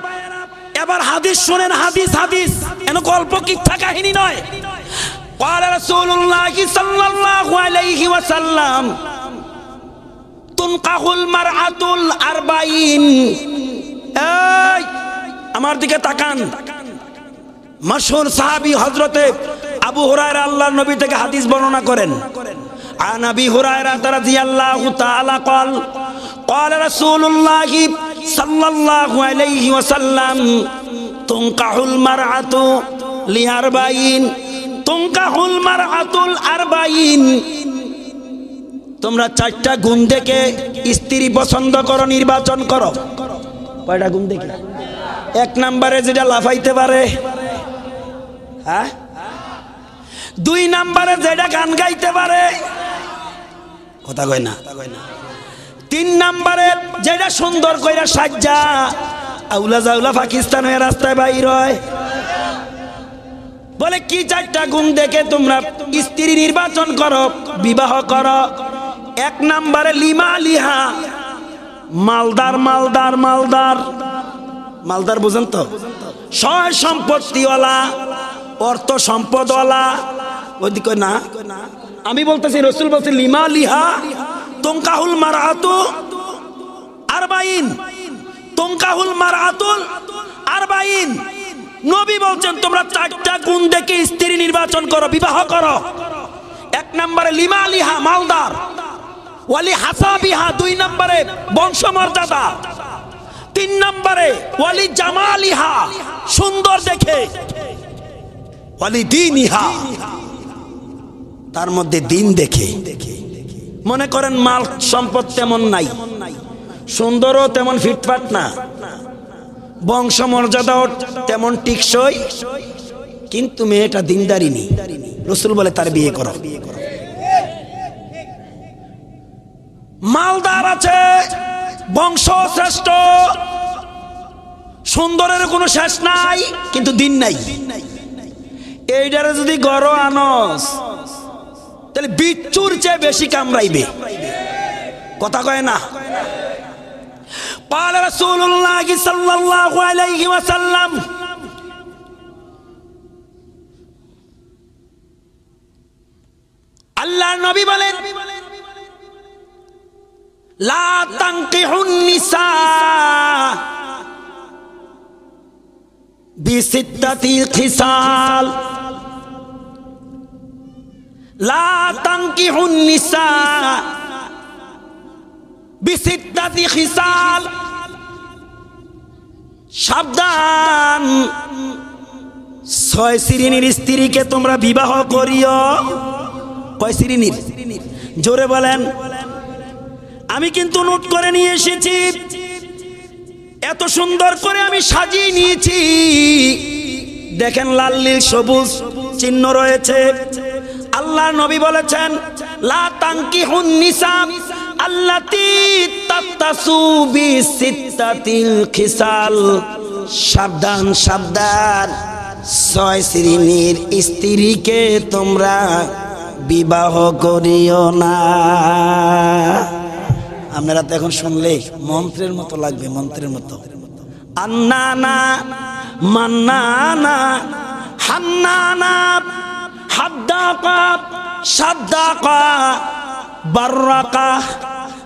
এবার হাদিস শুনেন। হাদিস হাদিস এন গল্প কিচ্ছা কাহিনী নয়। قال رسول الله صلى الله عليه وسلم تنكح المرأة الأربعين। এই আমার দিকে তাকান। মাশহুর সাহাবী হযরতে আবু হুরায়রা আল্লাহর নবী থেকে হাদিস বর্ণনা করেন। عن أبي هريرة رضي الله تعالى قال قال رسول الله صلى الله عليه وسلم تنكح المرأة لأربعين تنكح المرأة الأربعين। তোমরা চারটা গুণ দেখে স্ত্রী পছন্দ করো, নির্বাচন করো। কয়টা গুণ দেখে? এক নম্বরে যেটা লাফাইতে পারে, হ্যাঁ। দুই নম্বরে যেটা গান গাইতে পারে, কথা কয় না। তিন নম্বরে যেটা সুন্দর কইরা সাজ্জা আউলা জাউলা পাকিস্তান হয়ে রাস্তায় বাইর হয়। বলে কি চারটা গুণ দেখে তোমরা স্ত্রী নির্বাচন করো, বিবাহ করো। এক নম্বরে লিমা লিহা, মালদার মালদার মালদার মালদার বুঝেন তো? সয় সম্পত্তিওয়ালা, অর্থ সম্পদওয়ালা। ওইদিকে না, আমি বলতেছি, রসুল বলছে লিমা লিহা তুনকাহুল মারআতু আরবাইন, তুনকাহুল মারআতুল আরবাইন। নবী বলছেন তোমরা চারটা গুণ দেখে স্ত্রী নির্বাচন করো, বিবাহ করো। এক নম্বরে লিমা লিহা, মালদার। ওয়ালি হাসাবিহা, দুই নম্বরে বংশমর্যাদা। তিন নম্বরে ওয়ালি জামালিহা, সুন্দর দেখে। ওয়ালি দীনিহা, তার মধ্যে দিন দেখে। মনে করেন মাল সম্পদ তেমন নাই, সুন্দরও তেমন ফিটফাট না, বংশ মর্যাদাও তেমন টিকসই, কিন্তু মেয়েটা দিনদারিনী। রাসূল বলে তার বিয়ে করো। মালদার আছে, বংশ শ্রেষ্ঠ, সুন্দরের কোনো শেষ নাই, কিন্তু দিন নাই। এইটারে যদি গড় আনস তাহলে বিচ্ছুর চেয়ে বেশি কামড়াইবে। কথা কয় না? قال رسول الله صلى الله عليه وسلم আল্লাহর নবী বলেন লা তানকিহুন নিসা বিসিত্তাতি খিসাল, লা তানকিহুন নিসা বিসিত্তাতি খিসাল। সাবধান, 6 শ্রেণীর স্ত্রীকে তোমরা বিবাহ করিও। কয় শ্রেণীর? জোরে বলেন। আমি কিন্তু নোট করে নিয়ে এসেছি, এত সুন্দর করে আমি সাজিয়ে নিয়েছি। দেখেন লাল নীল সবুজ চিহ্ন রয়েছে। আল্লাহ নবী বলেছেন লা তানকিহুন নিসা আল্লাতী তাতাসু বিসিত্তাতিল খিসাল। সাবধান সাবধান, 6 শ্রেণীর স্ত্রীকে তোমরা বিবাহ করিও না। আপনারা তো এখন শুনলে মন্ত্রের মতো লাগবে, মন্ত্রের মতো। আন্নানা মান্নানা হান্নানা হাদ্দাকা সাদ্দাকা বাররাকা।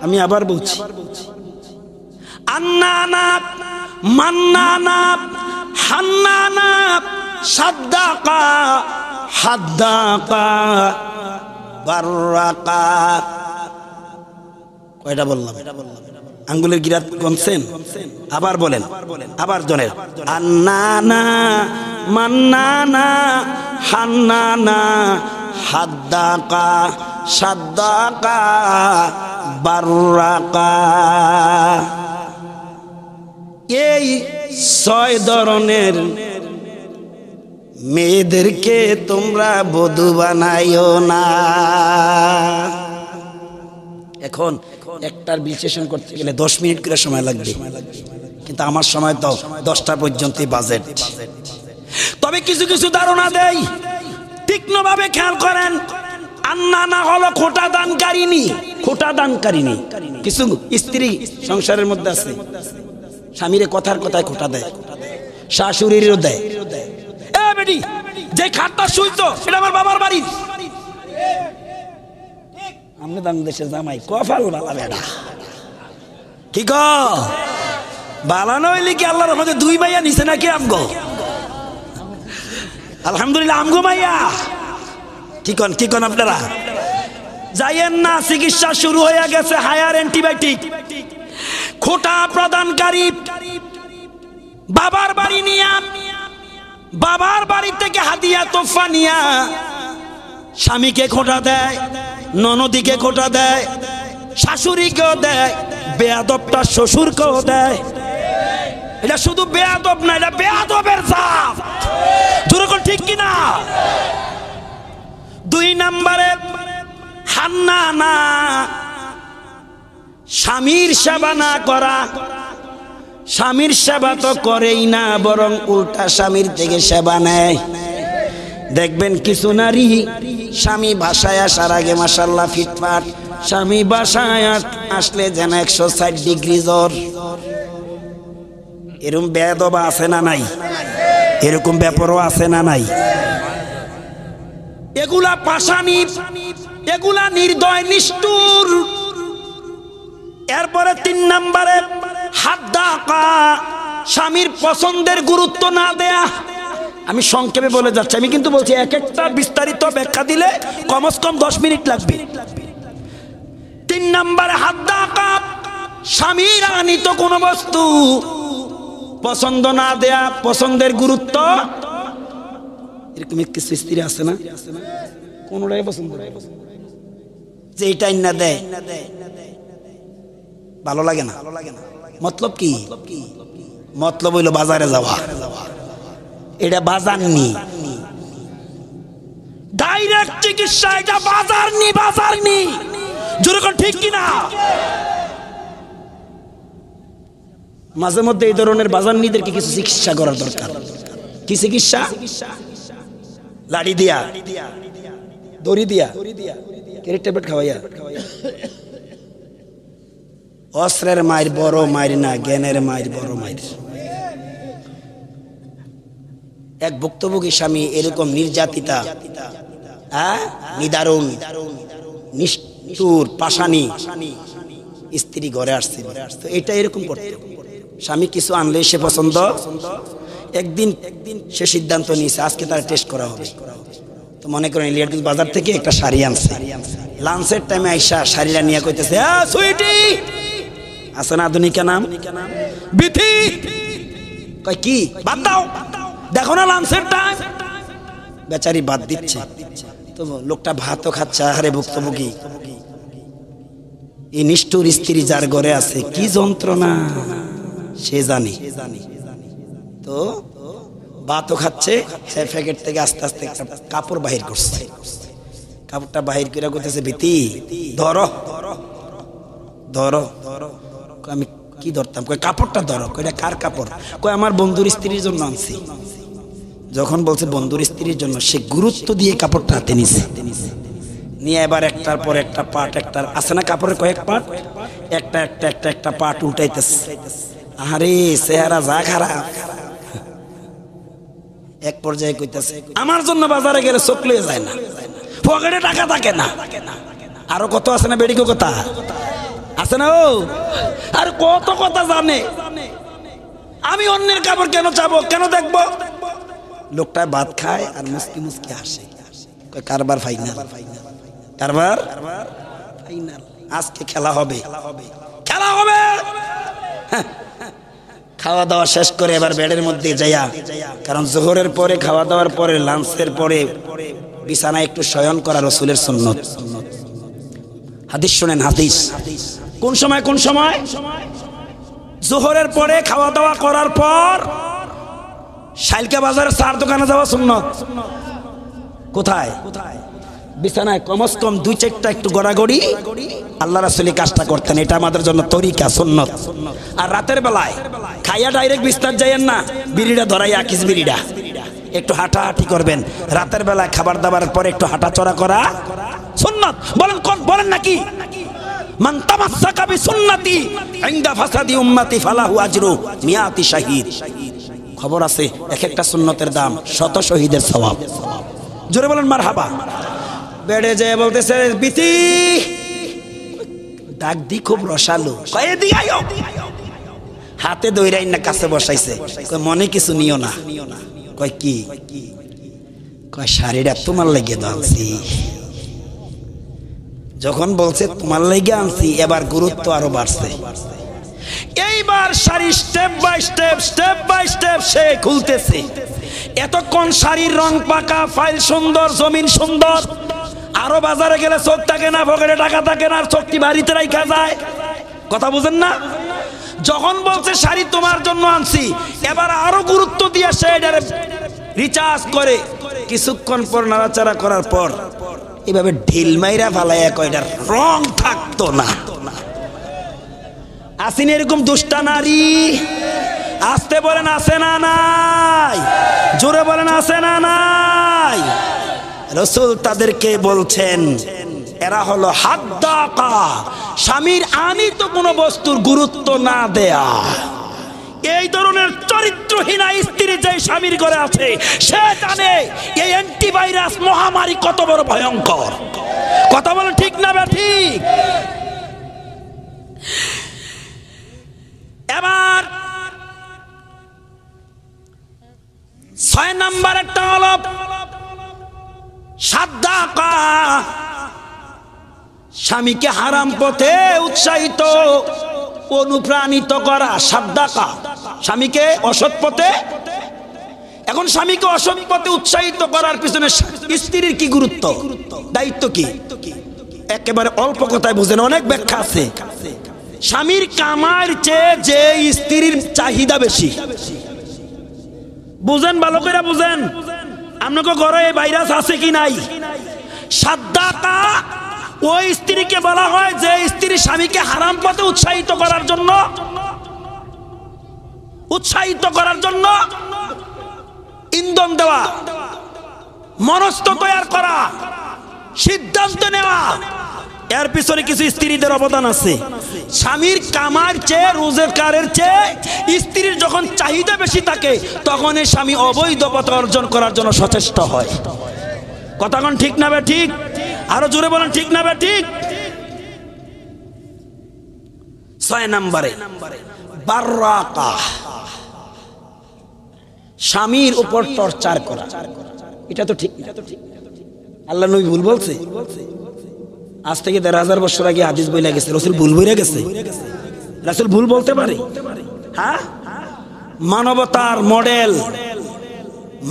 আমি আবার বলছি, আন্নানা মান্নানা হান্নানা সাদ্দাকা হাদ্দাকা বাররাকা। কয়টা বললাম? আঙ্গুলের গিরাত গনছেন? আবার বলেন, আবার জনের। আন্নানা মান্নানা হান্নানা হাদ্দাকা সাদ্দাকা বাররাকা। এই 6 ধরনের মেয়েদেরকে তোমরা বধূ বানাইও না। এখন একটার বিশ্লেষণ করতে গেলে 10 মিনিট করে সময় লাগবে, কিন্তু আমার সময় তো 10টা পর্যন্তই বাজেট। তবে কিছু কিছু ধারণা দেই, তীক্ষ্ণভাবে খেয়াল করেন। আন্নানা হলো খোটা দানকারিনী, খোটা দানকারিনী। কিছু স্ত্রী সংসারের মধ্যে আছে, স্বামীরে কথার কথায় খোটা দেয়, শাশুড়িরও দেয়। এ বেটি, যে খাটটা শুইতো এটা আমার বাবার বাড়ি। আমরা বাংলাদেশের জামাই কফাল বালা বেড়া, কি গো বালানো হইলে কি আল্লাহর রহমতে 2 মাইয়া নিছে নাকি আমগো? আলহামদুলিল্লাহ আমগো মাইয়া। কি কন আপনারা? যাইয়েন না, চিকিৎসা শুরু হয়ে গেছে, হায়ার অ্যান্টিবায়োটিক। খোটা প্রদানকারী বাবার বাড়ি নিয়া, বাবার বাড়ি থেকে হাদিয়া তোফা নিয়া স্বামীকে খোটা দেয়, ননদিকে খোটা দেয়, শাশুড়িকেও দেয়, বেয়াদবটা শ্বশুরকেও দেয়। এটা শুধু বেয়াদব না, এটা বেয়াদবের জাত। দুরকম ঠিক কিনা? 2 নম্বরে হান্নানা, স্বামীর সেবা না করা। স্বামীর সেবা তো করেই না, বরং উল্টা স্বামীর থেকে সেবা নেয়। দেখবেন কিছু নারী স্বামী বাসায় আসার আগে মাশাআল্লাহ ফিটফাট, স্বামী বাসায় আসলে যেন 160 ডিগ্রি জ্বর। এরকম বেয়াদবা আছে না নাই? এরকম ব্যাপারও আছে না নাই? এগুলা পাশানি, এগুলা নির্দয় নিষ্ঠুর। এরপরে 3 নম্বরে হাদ্দাকা, স্বামীর পছন্দের গুরুত্ব না দেয়া। আমি সংক্ষেপে বলে যাচ্ছি, আমি কিন্তু বলছি এক একটা বিস্তারিত ব্যাখ্যা দিলে কমস কম 10 মিনিট লাগবে। 3 নম্বরে হাদ্দাকা, স্বামীর আনিত কোনো বস্তু পছন্দ না দেয়া, পছন্দের গুরুত্ব। এরকম কিছু স্ত্রী আছে না, কোনটাই পছন্দ যে এটাই না দেয় ভালো লাগে না। মতলব কি? মতলব হইলো বাজারে যাওয়া। এটা বাজার নি, ডাইরেক্ট চিকিৎসা। এটা বাজার নি, বাজার নি। যেরকম ঠিক কিনা? মাঝে মধ্যে এই ধরনের বাজার নিদেরকে কিছু চিকিৎসা করার দরকার। কি চিকিৎসা? লাড়ি দিয়া, দড়ি দিয়া, ক্যারেট ট্যাবলেট খাওয়াইয়া। অস্ত্রের মায়ের বড় মায়ের না, জ্ঞানের মায়ের বড় মায়ের। এক ভুক্তভোগী স্বামী এরকম নির্যাতিতা, নিদারুণ, নিষ্ঠুর, পাষাণী স্ত্রী ঘরে আসছিল। তো এটা এরকম করতো। স্বামী কিছু আনলে সে পছন্দ, একদিন সে সিদ্ধান্ত নিয়েছে আজকে তার টেস্ট করা হবে। তো মনে করেন ইলিয়াটগঞ্জ বাজার থেকে একটা শাড়ি আনছে। লাঞ্চের টাইমে আইসা শাড়িটা নিয়ে কইতেছে, সুইটি আছে না আধুনিকা নাম বিথি, কই কি বাদ দাও, দেখো না লাঞ্চের টাইম। বেচারি বাদ দিচ্ছে। তো লোকটা ভাতও খাচ্ছে। আরে ভুক্তভোগী, এই নিষ্ঠুর স্ত্রী যার ঘরে আছে কি যন্ত্রণা সে জানে। তো ভাতও খাচ্ছে, সে প্যাকেট থেকে আস্তে আস্তে একটা কাপড় বাহির করছে। কাপড়টা বাহির করে করতেছে, ভীতি ধরো ধরো। আমি কি ধরতাম? কই কাপড়টা ধরো। কইটা কার কাপড়? কই আমার বন্ধুর স্ত্রীর জন্য আনছি। যখন বলছে বন্ধুর স্ত্রীর জন্য, সে গুরুত্ব দিয়ে কাপড়টা হাতে নিছে। নিয়ে এবার একটার পর একটা পার্ট, একটা আছে না কাপড়ের কয়েক পার্ট, একটা একটা একটা একটা পার্ট উল্টাইতেছে। আরে চেহারা যা খারাপ। এক পর্যায়ে কইতেছে, আমার জন্য বাজারে গেলে চোখ লয়ে যায় না, পকেটে টাকা থাকে না। আরো কত আছে না বেডিকো কথা আছে না? ও আর কত কথা জানে। আমি অন্যের কাপড় কেন চাবো, কেন দেখবো? লোকটা ভাত খায় আর মুস্কি মুস্কি হাসে। কারবার ফাইনাল, কারবার ফাইনাল। আজকে খেলা হবে, খেলা হবে। খাওয়া দাওয়া শেষ করে এবার বেডের মধ্যে যাইয়া, কারণ জোহরের পরে খাওয়া দাওয়ার পরে লাঞ্চের পরে বিছানায় একটু শয়ন করা রাসূলের সুন্নত। হাদিস শুনেন, হাদিস। কোন সময়? কোন সময়? জোহরের পরে খাওয়া দাওয়া করার পর শাইলকা বাজারের চার দোকানে যাওয়া সুন্নত। কোথায়? বিছানায় কমস কম দুই চারটা একটু গড়াগড়ি আল্লাহ রাসূলি কাজটা করতেন। এটা আমাদের জন্য তরিকা, সুন্নত। আর রাতের বেলায় খাইয়া ডাইরেক্ট বিস্তার যাইয়েন না, বিড়িটা ধরাইয়া কিস বিড়িটা একটু হাঁটাহাঁটি করবেন। রাতের বেলায় খাবার দাবারের পরে একটু হাঁটাচড়া করা সুন্নত। বলেন কোন? বলেন নাকি? মান তামাসসাকা বিসুন্নতি ইনদা ফাসাদি উম্মতি ফালাহু আজরু মিয়াতি শাহীদ। খবর আছে এক একটা সুন্নতের দাম 100 শহীদের সওয়াব। জোরে বলেন মারহাবা। বেড়ে যায় বলতেছে, বিতি ডাক দি খুব রসালো, কয়ে দি আইও। হাতে দইরাই না কাছে বসাইছে। কয় মনে কিছু নিও না। কয় কি? কয় শাড়িটা তোমার লাগিয়ে আনছি। যখন বলছে তোমার লাগিয়ে আনছি, এবার গুরুত্ব আরো বাড়ছে। এইবার sari step by step, step by step সে খুলতেছে। এতক্ষণ শাড়ির রং পাকা, ফাইল সুন্দর, জমিন সুন্দর। আরো বাজারে গেলে চোখ থাকে না, পকেটে টাকা থাকে না, চোখটি বাড়িতে রাখা যায়। কথা বুঝেন না? যখন বলছে শাড়ি তোমার জন্য আনছি, এবার আরো গুরুত্ব দিয়ে সে এটারে রিচার্জ করে। কিছুক্ষণ পর নাড়াচাড়া করার পর এভাবে ঢিল মাইরা ফালাইয়া কয়টার রং থাকতো না। আসেনি এরকম দুষ্টা নারী? আসতে বলেন আছে না নাই? জোরে বলেন আছে না নাই? রাসূল তাদেরকে বলছেন এরা হলো হাদ্দাকা, স্বামীর আনিত কোনো বস্তুর গুরুত্ব না দেয়া। এই ধরনের চরিত্রহীনা স্ত্রী যে স্বামীর ঘরে আছে, সে জানে এই অ্যান্টিভাইরাস মহামারী কত বড় ভয়ঙ্কর। কথা বলেন ঠিক না ঠিক? এবার 6 নাম্বার একটা হলো সাদাকা, স্বামীকে হারাম পথে উৎসাহিত অনুপ্রাণিত করা। সাদাকা, স্বামীকে অসৎ পথে। এখন স্বামীকে অসৎ পথে উৎসাহিত করার পিছনে স্ত্রীর কি গুরুত্ব? দায়িত্ব কি? একেবারে অল্প কথায় বুঝেন, অনেক ব্যাখ্যা আছে। স্বামীর কামার চেয়ে যে স্ত্রীর চাহিদা বেশি, বুঝেন ভালো করে বুঝেন। আপনাকে ঘরে এই ভাইরাস আছে কি নাই? সাদ্দাকা ওই স্ত্রীকে বলা হয় যে স্ত্রী স্বামীকে হারাম পথে উৎসাহিত করার জন্য ইন্ধন দেওয়া, মনস্থ তৈরি করা, সিদ্ধান্ত নেওয়া, এর পিছনে কিছু স্ত্রীদের অবদান আছে। স্বামীর কামার চেয়ে, রোজগারের চেয়ে স্ত্রীর যখন চাহিদা বেশি থাকে তখন এই স্বামী অবৈধ পথ অর্জন করার জন্য সচেষ্ট হয়। কথা কোন ঠিক না বে ঠিক? আরো জোরে বলেন ঠিক না বে ঠিক? 6 নম্বরে বাররাকা, স্বামীর উপর টর্চার করা। এটা তো ঠিক না। আল্লাহ নবী ভুল বলছে? আজ থেকে 1000 বছর আগে হাদিস বইলা গেছে, রাসূল ভুল বইলা গেছে? রাসূল ভুল বলতে পারে? হ্যাঁ, মানবতার মডেল,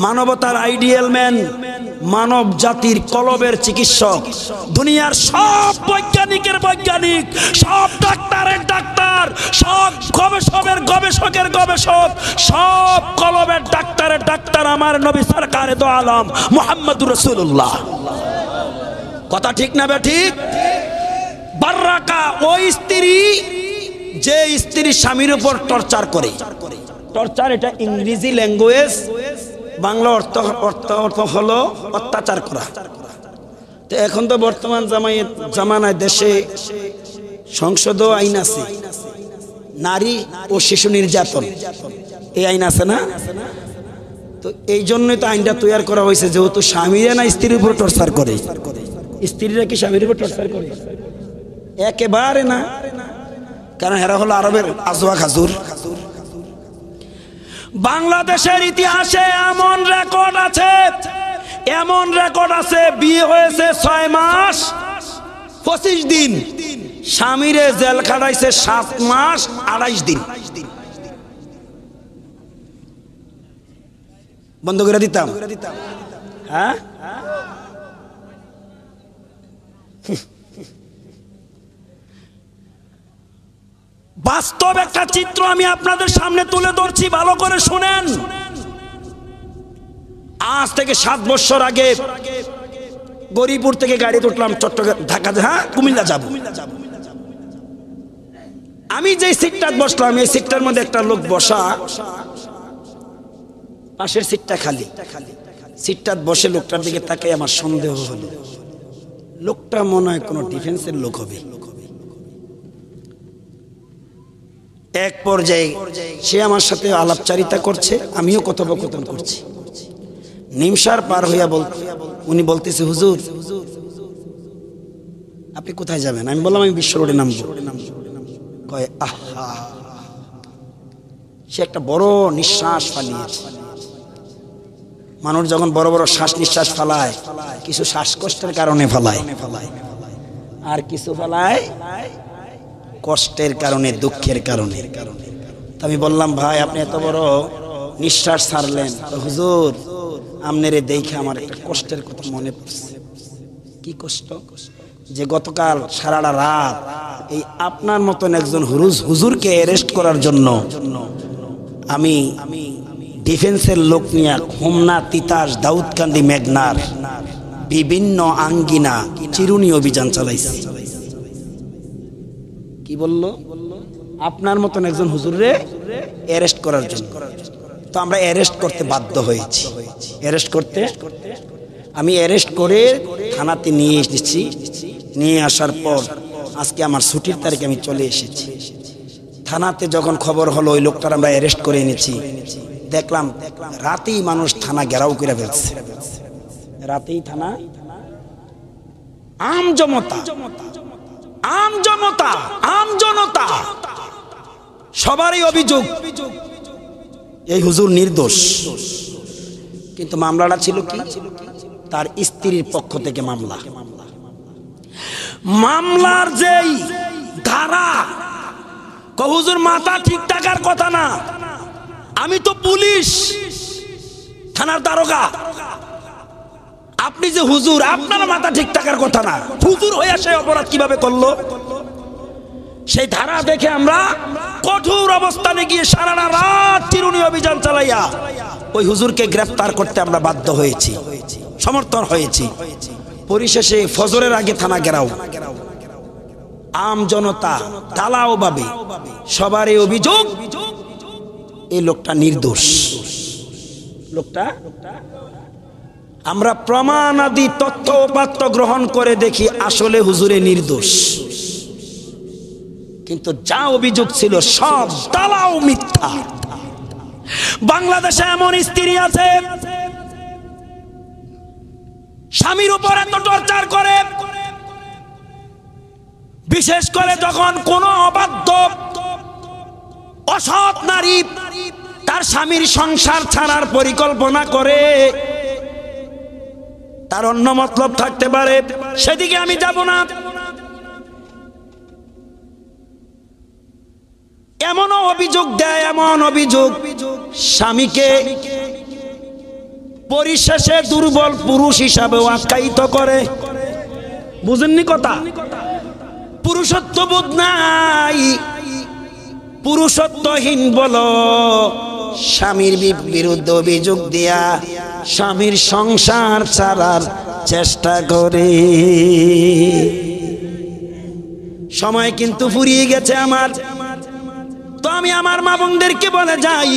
মানবতার আইডিয়াল ম্যান, মানব জাতির কলবের চিকিৎসক, দুনিয়ার সব বৈজ্ঞানিকের বৈজ্ঞানিক, সব ডাক্তারের ডাক্তার, সব গবেষকের গবেষক, সব কলবের ডাক্তারের ডাক্তার আমার নবী সরকারে দো আলম মুহাম্মদুর রাসূলুল্লাহ। কথা ঠিক না বে ঠিক? বাররাকা ওই স্ত্রী যে স্ত্রী স্বামীর উপর টর্চার করে। টর্চার এটা ইংরেজি ল্যাঙ্গুয়েজ, বাংলা অর্থ হলো অত্যাচার করা। তো এখন তো বর্তমান জামানায় দেশে সংসদ আইন আছে, নারী ও শিশু নির্যাতন, এই আইন আছে না? তো এই জন্যই তো আইনটা তৈরি করা হয়েছে, যেহেতু স্বামীরা না স্ত্রীর উপর টর্চার করে। স্ত্রীরা কি স্বামীর উপর টর্চার করে? একেবারে না, কারণ এরা হলো আরবের আজওয়া খাজুর। বাংলাদেশের ইতিহাসে এমন রেকর্ড আছে, বিয়ে হয়েছে 6 মাস 25 দিন, স্বামীরে জেল খাটাইছে 7 মাস 28 দিন। বন্ধ করে দিতাম? হ্যাঁ, বাস্তব একটা চিত্র আমি আপনাদের সামনে তুলে ধরছি, ভালো করে শুনেন। আজ থেকে 7 বছর আগে গরিপুর থেকে গাড়ি উঠলাম চট্টগ্রাম, ঢাকা, হ্যাঁ কুমিল্লা যাব। আমি যে সিটটা বসলাম, এই সিটটার মধ্যে একটা লোক বসা, পাশের সিটটা খালি। সিটটা বসে লোকটার দিকে তাকাই আমার সন্দেহ হলো, লোকটা মনে হয় কোনো ডিফেন্সের লোক হবে। এক পর্যায়ে সে আমার সাথে আলাপচারিতা করছে, আমিও কথোপকথন করছি। নিমসার পার হইয়া উনি বলতেছে, হুজুর আপনি কোথায় যাবেন? আমি বললাম আমি বিশ্ব রোডে নামবো। কয় আহা, সে একটা বড় নিঃশ্বাস ফালিয়েছে। মানুষ যখন বড় বড় শ্বাস নিঃশ্বাস ফালায়, কিছু শ্বাসকষ্টের কারণে ফালায়, আর কিছু ফালায় কষ্টের কারণে, দুঃখের কারণে। আমি বললাম, ভাই আপনি এত বড় নিঃশ্বাস ছাড়লেন, হুজুর আমনেরে দেখে আমার একটা কষ্টের কথা মনে পড়ছে। কি কষ্ট? যে গতকাল সারাটা রাত এই আপনার মতন একজন হুজুরকে অ্যারেস্ট করার জন্য আমি ডিফেন্সের লোক নিয়ে হোমনা, তিতাস, দাউদকান্দি, মেঘনার বিভিন্ন আঙ্গিনা চিরুনি অভিযান চালাইছি। কি বলল? আপনার মতন একজন হুজুরে অ্যারেস্ট করার জন্য। তো আমরা অ্যারেস্ট করতে বাধ্য হয়েছি। আমি অ্যারেস্ট করে থানাতে নিয়ে এসেছি। নিয়ে আসার পর আজকে আমার ছুটির তারিখে আমি চলে এসেছি। থানাতে যখন খবর হলো ওই লোকটার আমরা অ্যারেস্ট করে এনেছি, দেখলাম রাতেই মানুষ থানা ঘেরাও করে ফেলছে। রাতেই থানা আমজনতা সবারই অভিযোগ এই হুজুর নির্দোষ। কিন্তু মামলাটা ছিল কি? তার স্ত্রীর পক্ষ থেকে মামলার যেই ধারা, হুজুর মাথা ঠিক থাকার কথা না, আমি তো পুলিশ, থানার দারোগা, আপনি যে হুজুর, আপনার মাথা ঠিক থাকার কথা না, হুজুর হয়ে সে অপরাধ কিভাবে করলো? সেই ধারা দেখে আমরা কঠোর অবস্থানে গিয়ে সারা রাত চিরুনি অভিযান চালাইয়া ওই হুজুরকে গ্রেফতার করতে আমরা বাধ্য হয়েছি, সমর্থন হয়েছি। পরিশেষে ফজরের আগে থানা ঘেরাও, আম জনতা তালাও ভাবে সবারই অভিযোগ এই লোকটা নির্দোষ। লোকটা আমরা প্রমাণাদি তথ্য উপাত্ত গ্রহণ করে দেখি আসলে হুজুরে নির্দোষ, কিন্তু যা অভিযোগ ছিল সব তালাও মিথ্যা। বাংলাদেশে এমন স্ত্রী আছে স্বামীর উপর এত টর্চার করে, বিশেষ করে যখন কোন অবাধ্য অসৎ নারী তার স্বামীর সংসার ছাড়ার পরিকল্পনা করে, তার অন্য মতলব থাকতে পারে, সেদিকে আমি যাব না। এমনও অভিযোগ দেয়, এমন অভিযোগ স্বামীকে পরিশেষে দুর্বল পুরুষ হিসাবে আখ্যায়িত করে। বুঝেননি কথা? পুরুষত্ব বোধ নাই, পুরুষত্বহীন বলো, স্বামীর বিরুদ্ধে অভিযোগ দিয়া স্বামীর সংসার ছাড়ার চেষ্টা করে। সময় কিন্তু ফুরিয়ে গেছে আমার, তো আমি আমার মা বোনদেরকে বলে যাই,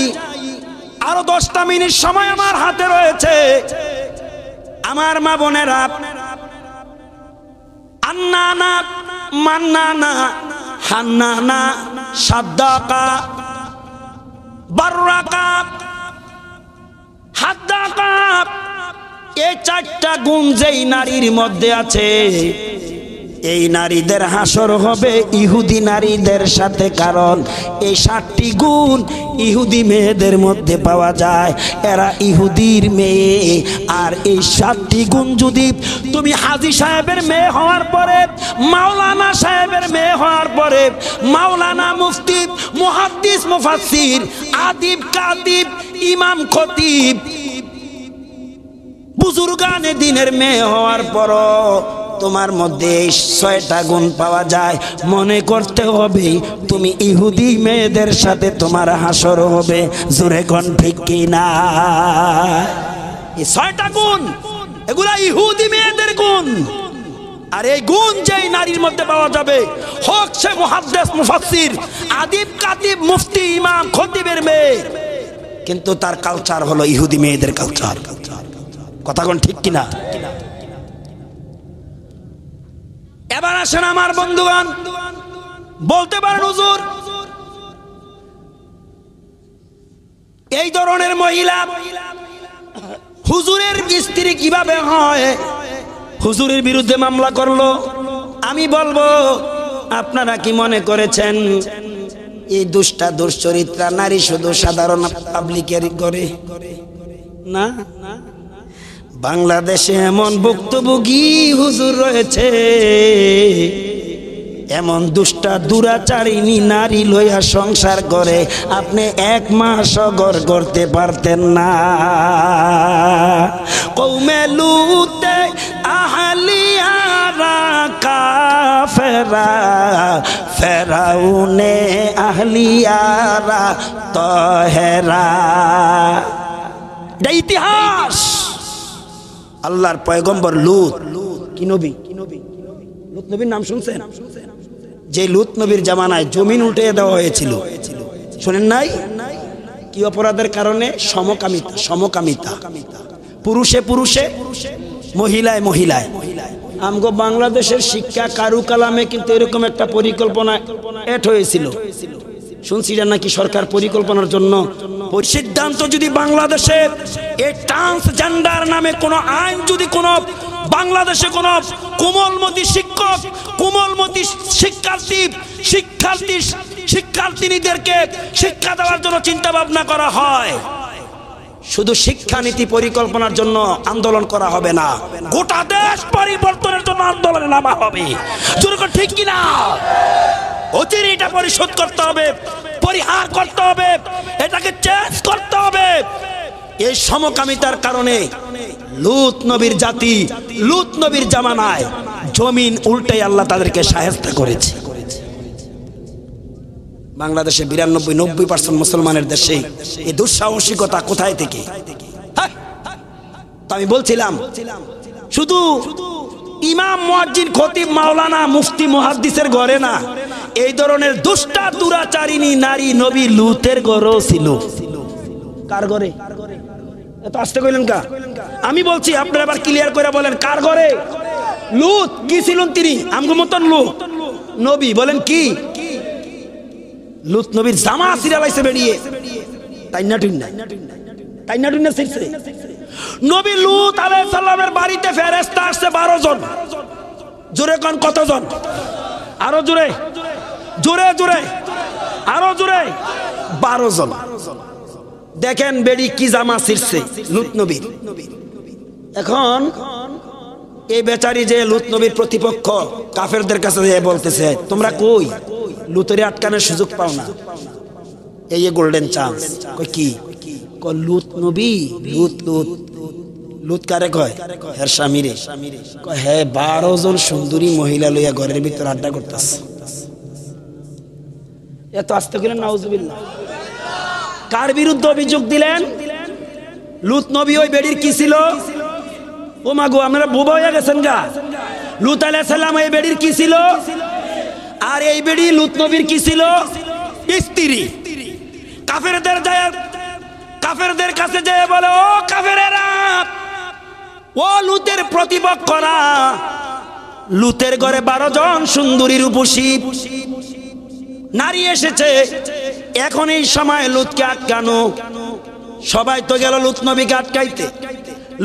আরো 10টা মিনিট সময় আমার হাতে রয়েছে। আমার মা বোনেরা, আন্নানা মান্নানা হান্নানা সাদ্দাকা বাররাকা হাদ্দাকা, এই 4টা গুণ যেই নারীর মধ্যে আছে, এই নারীদের হাসর হবে ইহুদি নারীদের সাথে, কারণ এই 7টি গুণ ইহুদি মেয়েদের মধ্যে পাওয়া যায়। এরা ইহুদির মেয়ে। আর এই 7টি গুণ যদি তুমি হাজী সাহেবের মেয়ে হওয়ার পরে, মাওলানা সাহেবের মেয়ে হওয়ার পরে, মাওলানা মুফতি মুহাদ্দিস মুফাসসির আদিব কাদিব ইমাম খতিব বুজুর্গানে দিনের মেয়ে হওয়ার পরও তোমার মধ্যে এই 6টা গুণ পাওয়া যায়, মনে করতে হবে তুমি ইহুদি মেয়েদের সাথে তোমার হাসর হবে। জোরে কোন ঠিক কি না? এই 6টা গুণ, এগুলা ইহুদি মেয়েদের গুণ। আর এই গুণ যেই নারীর মধ্যে পাওয়া যাবে, হোক সে মুহাদ্দিস মুফাসসির আদিব কাতিব মুফতি ইমাম খতিবের মেয়ে, কিন্তু তার কালচার হলো ইহুদি মেয়েদের কালচার। কথা কোন ঠিক কিনা? এবার আসেন আমার বন্ধুগণ, বলতে পারেন হুজুর এই ধরনের মহিলা হুজুরের স্ত্রী কিভাবে হয়? হুজুরের বিরুদ্ধে মামলা করলো। আমি বলবো, আপনারা কি মনে করেছেন এই দুষ্টা দুশ্চরিত্রা নারী শুধু সাধারণ পাবলিকের করে? না, বাংলাদেশে এমন ভুক্তভোগী হুজুর রয়েছে, এমন দুষ্টা দুরাচারিণী নারী লইয়া সংসার করে আপনি 1 মাস ঘর করতে পারতেন না। কওমে লুতে আহলিয়ারা কাফেরা, ফেরাউনে আহলিয়ারা তহেরা। এটা ইতিহাস। আল্লাহর পয়গম্বর লূত, কি নবী? লূত নবীর নাম শুনছেন? যে লূত নবীর জামানায় জমিন উল্টে দেওয়া হয়েছিল, শুনেন নাই? কি অপরাধের কারণে? সমকামিতা। সমকামিতা, পুরুষে পুরুষে, মহিলায় মহিলায়। আমগো বাংলাদেশের শিক্ষা কারুকালামে কিন্তু এরকম একটা পরিকল্পনা এড হয়েছিল, শুনছিলেন নাকি? সরকার পরিকল্পনার জন্য সিদ্ধান্ত, যদি বাংলাদেশে এই ট্রান্সজেন্ডার নামে কোনো আইন, যদি কোনো বাংলাদেশে কোনো কোমলমতি শিক্ষক, কোমলমতি শিক্ষার্থীদেরকে শিক্ষা দেওয়ার জন্য চিন্তা ভাবনা করা হয়, শুধু শিক্ষানীতি পরিকল্পনার জন্য আন্দোলন করা হবে না, গোটা দেশ পরিবর্তনের জন্য আন্দোলনে নামা হবে। যেরকম ঠিক কিনা? অচিরে এটা পরিশোধ করতে হবে, পরিহার করতে হবে, এটাকে চেঞ্জ করতে হবে। এই সমকামিতার কারণে লূত নবীর জাতি, লূত নবীর জামানায় জমিন উল্টে আল্লাহ তাদেরকে শায়েস্তা করেছে। বাংলাদেশে 92-90% মুসলমানের দেশে এই দুঃসাহসিকতা কোথায় থেকে? তো আমি বলছিলাম শুধু ইমাম, মুয়াজ্জিন, খতিব, মাওলানা, মুফতি, মুহাদ্দিসের ঘরে না, এই ধরনের দুষ্টা দুরাচারিণী নারী নবী লূতের ঘরেও ছিল। কার ঘরে? এত আসতে কইলেন কা? আমি বলছি আপনারা আবার ক্লিয়ার করে বলেন কার ঘরে? লূত কি ছিলেন তিনি? আমগো মতন লূত নবী বলেন কি? লূত নবীর জামা সিরালাইছে বেরিয়ে, তাইনা টুইনা, তাইনা টুইনা ছিড়ছে। নবী লূত আলাইহিস সালামের বাড়িতে ফেরেশতা আসছে 12 জন। জোরে কোন কতজন? আরো জোরে, জোরে জোরে, আরো জোরে, 12 জন। দেখেন বেড়ি কি জামা ছিড়ছে লূত নবীর। এখন এই বেচারি যে লূত নবীর প্রতিপক্ষ কাফেরদের কাছে বলতেছে, তোমরা কই? লূতের আটকানোর সুযোগ পাও না, এই গোল্ডেন চান্স। কই কি? কই লূত নবী, লূত লূত লূত কারে কয়? এর স্বামীরে। কয় হ্যাঁ, 12 জন সুন্দরী মহিলা লইয়া ঘরের ভিতর আড্ডা করতেছে। এত আস্তে গেলেন নাউজুবিল্লাহ। কার বিরুদ্ধে অভিযোগ দিলেন? লূত নবী ওই বেড়ির কি ছিল? ও মা গো, আপনারা বোবা হয়ে গেছেন গা। লূত আলাইহিস সালাম এই বেড়ির কি ছিল? আর এই বেড়ি লূত নবীর কি ছিল? স্ত্রী। কাফেরদের কাছে যেয়ে বলে, ও কাফেরেরা, ও লূতের প্রতিপক্ষরা, লূতের ঘরে 12 জন সুন্দরী রূপসী নারী এসেছে, এখন এই সময় লূতকে আটকানো। সবাই তো গেল লূত নবীকে আটকাইতে।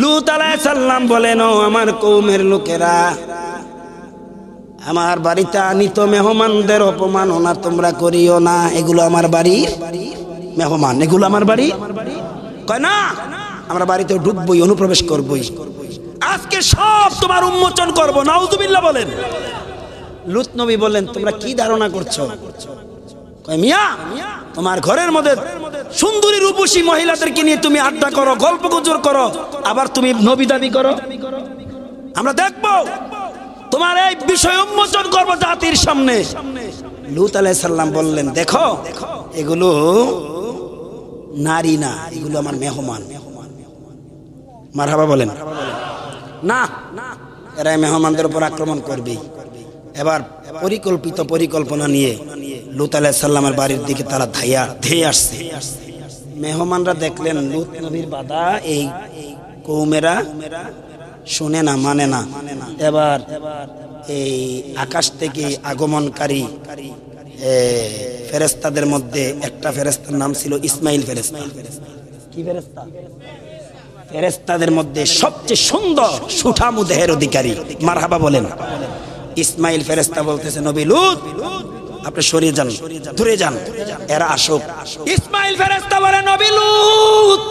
লূত আলাইহিস সালাম বলেন, ও আমার কওমের লোকেরা, আমার বাড়িতে আনিত মেহমানদের অপমাননা তোমরা করিও না। এগুলো আমার বাড়ির মেহমান, এগুলো আমার বাড়ি। কয় না, আমরা বাড়িতে ঢুকবই, অনুপ্রবেশ করবই, আজকে সব তোমার উন্মোচন করবো। নাউজুবিল্লাহ বলেন। লূত নবী বললেন, তোমরা কি ধারণা করছো? কয় মিয়া, তোমার ঘরের মধ্যে সুন্দরী রূপসী মহিলাদেরকে নিয়ে তুমি আড্ডা করো, গল্প গুজর করো, আবার তুমি নবী দাবি করো? আমরা দেখবো, তোমার এই বিষয় উন্মোচন করবো জাতির সামনে। লূত আলাইহিস সালাম বললেন, দেখো এগুলো নারী না, এগুলো আমার মেহমান। মারহাবা বলেন না, এরা মেহমানদের উপর আক্রমণ করবে। এবার পরিকল্পনা নিয়ে লূত আলাইহিস সালামের বাড়ির দিকে তারা ধেয়ে আসছে। মেহমানরা দেখলেন লূত নবীর বাধা এই কওমেরা শুনে না, মানে না। এবার এই আকাশ থেকে আগমনকারী ফেরেশতাদের মধ্যে একটা ফেরেশতার নাম ছিল ইসমাইল ফেরেশতা। কি ফেরেশতা? ফেরেশতাদের মধ্যে সবচেয়ে সুন্দর সুঠামু দেহের অধিকারী। মারহাবা বলেন। ইসমাইল ফেরেশতা বলতেছে, নবী লূত, আপনি সরিয়ে যান, দূরে যান, এরা আসুক। ইসমাইল ফেরেশতা বলে, নবী লূত,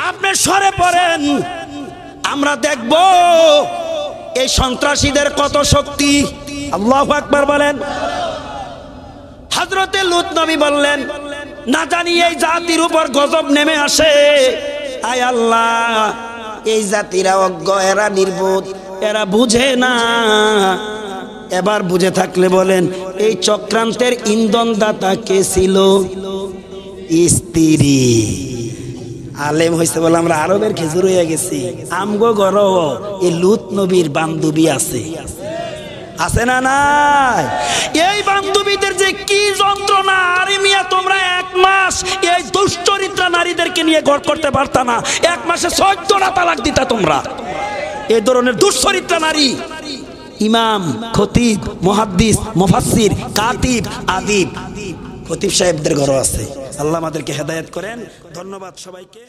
আপনি সরে পড়েন, আমরা দেখব এই সন্ত্রাসীদের কত শক্তি। আল্লাহু আকবার বলেন। হযরতে লূত নবী বললেন, না জানি এই জাতির উপর গজব নেমে আসে। আয় আল্লাহ, এই জাতিরা অজ্ঞ, এরা নির্বোধ, এরা বুঝে না। এবার বুঝে থাকলে বলেন, এই চক্রান্তের ইন্ধনদাতা কে ছিল? স্ত্রী। আলেম হইছে বলে আমরা আরবের খেজুর হয়ে গেছি। আমগো ঘর এই লূত নবীর বান্ধবী আছে, আছে না নাই? এই বান্ধবীদের যে কি যন্ত্রণা! আরে মিয়া, তোমরা 1 মাস এই দুশ্চরিত্রা নারীদেরকে নিয়ে ঘর করতে পারতা না? 1 মাসে 14টা তালাক দিতা তোমরা। এই ধরনের দুশ্চরিত্রা নারী ইমাম, খতিব, মুহাদ্দিস, মুফাসসির, কাতিব, আদিব, খতিব সাহেবদের ঘর আছে। আল্লাহ আমাদেরকে হেদায়েত করেন। ধন্যবাদ সবাইকে।